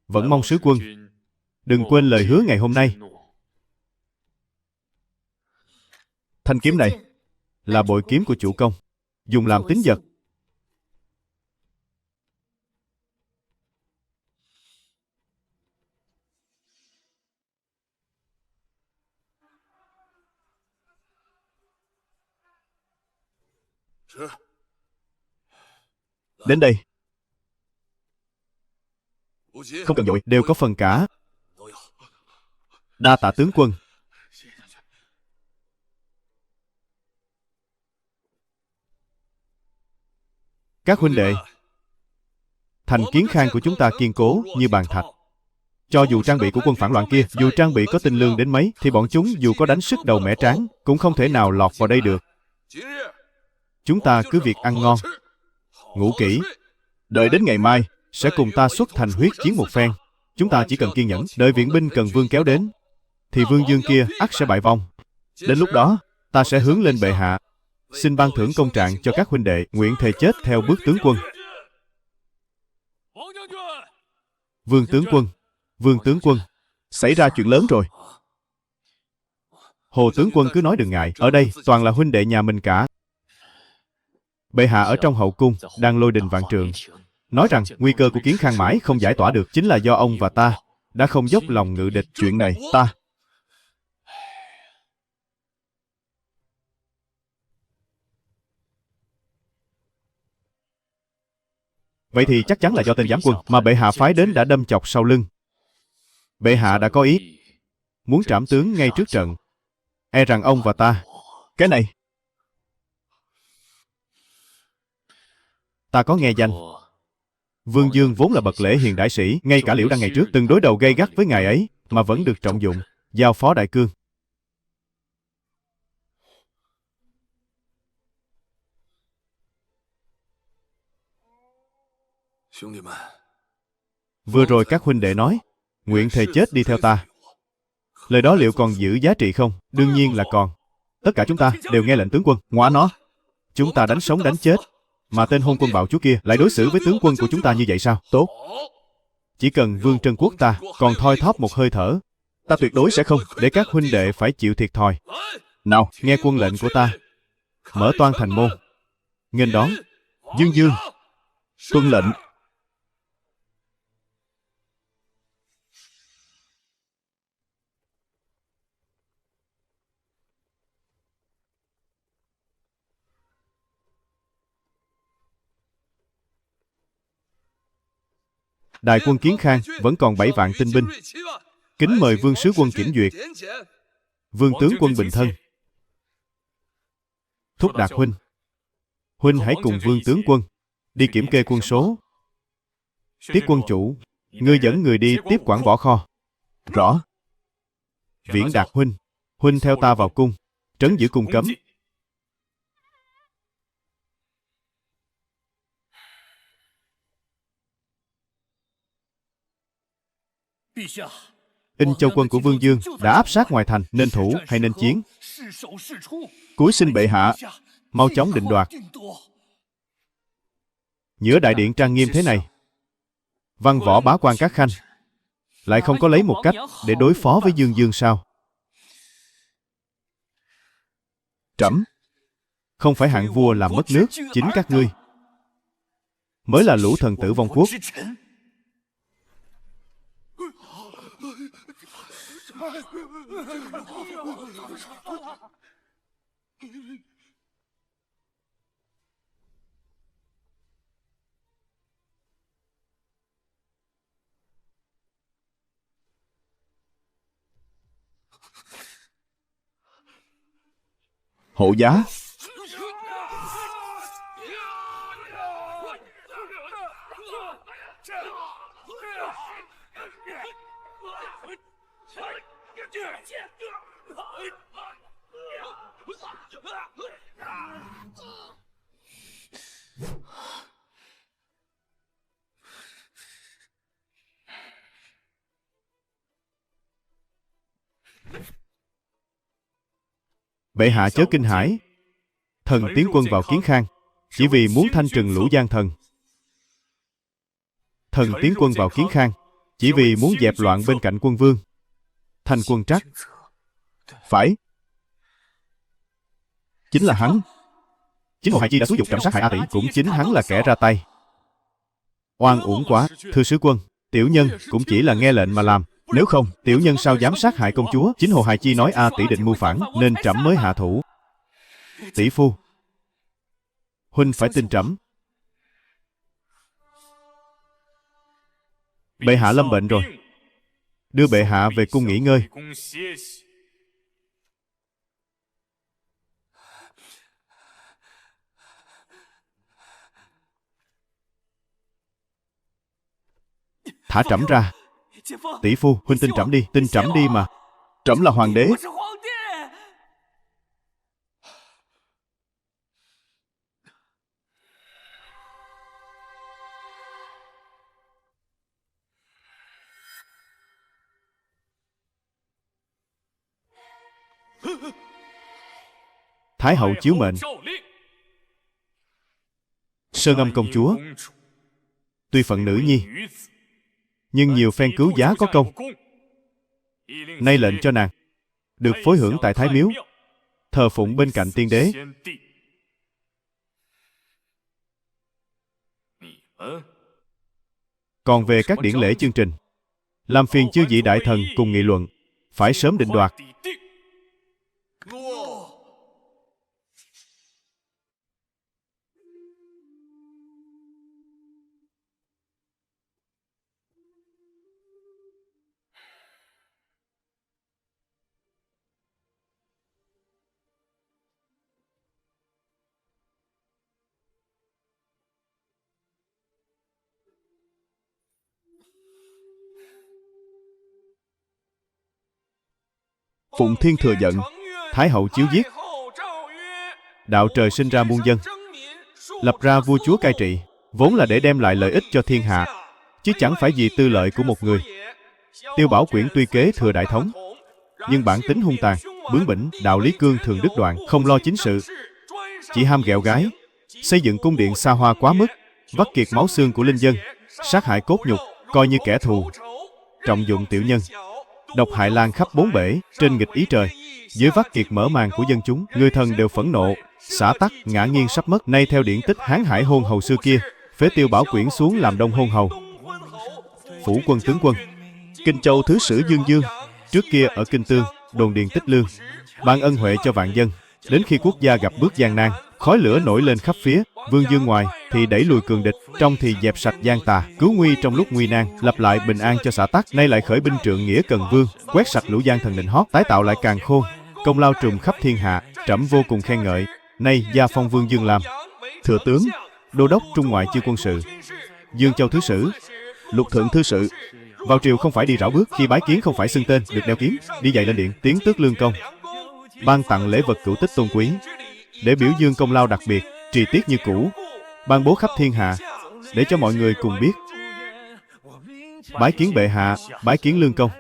vẫn mong sứ quân đừng quên lời hứa ngày hôm nay. Thanh kiếm này là bội kiếm của chủ công, dùng làm tín vật. Đến đây. Không cần vội, đều có phần cả. Đa tạ tướng quân. Các huynh đệ, thành Kiến Khang của chúng ta kiên cố như bàn thạch. Cho dù trang bị của quân phản loạn kia, dù trang bị có tinh lương đến mấy, thì bọn chúng dù có đánh sức đầu mẻ tráng, cũng không thể nào lọt vào đây được. Chúng ta cứ việc ăn ngon, ngủ kỹ, đợi đến ngày mai sẽ cùng ta xuất thành huyết chiến một phen. Chúng ta chỉ cần kiên nhẫn, đợi viện binh Cần Vương kéo đến, thì Vương Dương kia ắt sẽ bại vong. Đến lúc đó, ta sẽ hướng lên bệ hạ, xin ban thưởng công trạng cho các huynh đệ, nguyện thề chết theo bước tướng quân. Vương tướng quân, Vương tướng quân, xảy ra chuyện lớn rồi. Hồ tướng quân cứ nói đừng ngại, ở đây toàn là huynh đệ nhà mình cả. Bệ hạ ở trong hậu cung đang lôi đình vạn trượng, nói rằng nguy cơ của Kiến Khang mãi không giải tỏa được chính là do ông và ta đã không dốc lòng ngự địch. Chuyện này ta... Vậy thì chắc chắn là do tên giám quân mà bệ hạ phái đến đã đâm chọc sau lưng. Bệ hạ đã có ý muốn trảm tướng ngay trước trận. E rằng ông và ta... Cái này... Ta có nghe danh. Vương Dương vốn là bậc lễ hiền đại sĩ, ngay cả Liễu Đăng ngày trước từng đối đầu gay gắt với ngài ấy mà vẫn được trọng dụng, giao phó đại cương. Vừa rồi các huynh đệ nói, nguyện thề chết đi theo ta. Lời đó liệu còn giữ giá trị không? Đương nhiên là còn. Tất cả chúng ta đều nghe lệnh tướng quân. Ngoả nó, chúng ta đánh sống đánh chết, mà tên hôn quân bạo chúa kia lại đối xử với tướng quân của chúng ta như vậy sao? Tốt. Chỉ cần Vương Trân Quốc ta còn thoi thóp một hơi thở, ta tuyệt đối sẽ không để các huynh đệ phải chịu thiệt thòi. Nào, nghe quân lệnh của ta. Mở toan thành môn, nghênh đón Dương Dương. Tuân lệnh. Đại quân Kiến Khang vẫn còn 7 vạn tinh binh. Kính mời Vương sứ quân kiểm duyệt. Vương tướng quân bình thân. Thúc Đạt huynh, huynh hãy cùng Vương tướng quân đi kiểm kê quân số. Tiết quân chủ, ngươi dẫn người đi tiếp quản võ kho. Rõ. Viễn Đạt huynh, huynh theo ta vào cung, trấn giữ cung cấm. In Châu quân của Vương Dương đã áp sát ngoài thành, nên thủ hay nên chiến? Cúi xin bệ hạ mau chóng định đoạt. Giữa đại điện trang nghiêm thế này, văn võ bá quan các khanh lại không có lấy một cách để đối phó với Dương Dương sao? Trẫm không phải hạng vua làm mất nước, chính các ngươi mới là lũ thần tử vong quốc. Hộ giá. Bệ hạ chớ kinh hãi. Thần tiến quân vào Kiến Khang chỉ vì muốn thanh trừng lũ gian thần. Thần tiến quân vào Kiến Khang chỉ vì muốn dẹp loạn bên cạnh quân Vương. Thanh quân Trắc. Phải. Chính là hắn. Chính Hồ Hài Chi đã xúi dục trảm sát hại A Tỷ, cũng chính hắn là kẻ ra tay. Oan uổng quá. Thưa sứ quân, tiểu nhân cũng chỉ là nghe lệnh mà làm. Nếu không, tiểu nhân sao dám sát hại công chúa? Chính Hồ Hài Chi nói A Tỷ định mưu phản, nên trẫm mới hạ thủ. Tỷ phu, huynh phải tin trẫm. Bệ hạ lâm bệnh rồi, đưa bệ hạ về cung nghỉ ngơi. Thả trẫm ra. Tỷ phu, huynh tin trẫm đi, tin trẫm đi mà. Trẫm là hoàng đế. Thái hậu chiếu mệnh. Sơn Âm công chúa tuy phận nữ nhi, nhưng nhiều phen cứu giá có công. Nay lệnh cho nàng được phối hưởng tại Thái Miếu, thờ phụng bên cạnh tiên đế. Còn về các điển lễ chương trình, làm phiền chư vị đại thần cùng nghị luận, phải sớm định đoạt. Phụng Thiên thừa giận, Thái hậu chiếu giết. Đạo trời sinh ra muôn dân, lập ra vua chúa cai trị, vốn là để đem lại lợi ích cho thiên hạ, chứ chẳng phải vì tư lợi của một người. Tiêu Bảo Quyển tuy kế thừa đại thống, nhưng bản tính hung tàn, bướng bỉnh, đạo lý cương thường đứt đoạn, không lo chính sự, chỉ ham ghẹo gái, xây dựng cung điện xa hoa quá mức, vắt kiệt máu xương của linh dân, sát hại cốt nhục, coi như kẻ thù, trọng dụng tiểu nhân, độc hại lan khắp bốn bể, trên nghịch ý trời. Dưới vắt kiệt mở màn của dân chúng, người thần đều phẫn nộ, xã tắc, ngã nghiêng sắp mất. Nay theo điển tích Hán Hải hôn hầu xưa kia, phế Tiêu Bảo Quyển xuống làm đông hôn hầu, phủ quân tướng quân. Kinh Châu thứ sử Dương Dương, trước kia ở Kinh Tương, đồn điền Tích Lương, ban ân huệ cho vạn dân. Đến khi quốc gia gặp bước gian nan, khói lửa nổi lên khắp phía, Vương Dương ngoài thì đẩy lùi cường địch, trong thì dẹp sạch gian tà, cứu nguy trong lúc nguy nan, lập lại bình an cho xã tắc. Nay lại khởi binh trượng nghĩa Cần Vương, quét sạch lũ gian thần định hót, tái tạo lại Càn Khôn, công lao trùm khắp thiên hạ, trẫm vô cùng khen ngợi. Nay gia phong Vương Dương làm thừa tướng, đô đốc trung ngoại chiêu quân sự, Dương Châu thứ sử, Lục thượng thư sự. Vào triều không phải đi rảo bước, khi bái kiến không phải xưng tên, được đeo kiếm, đi dạy lên điện, tiến tước lương công, ban tặng lễ vật cửu tích tôn quý, để biểu dương công lao đặc biệt, trì tiết như cũ, ban bố khắp thiên hạ, để cho mọi người cùng biết. Bái kiến bệ hạ, bái kiến lương công.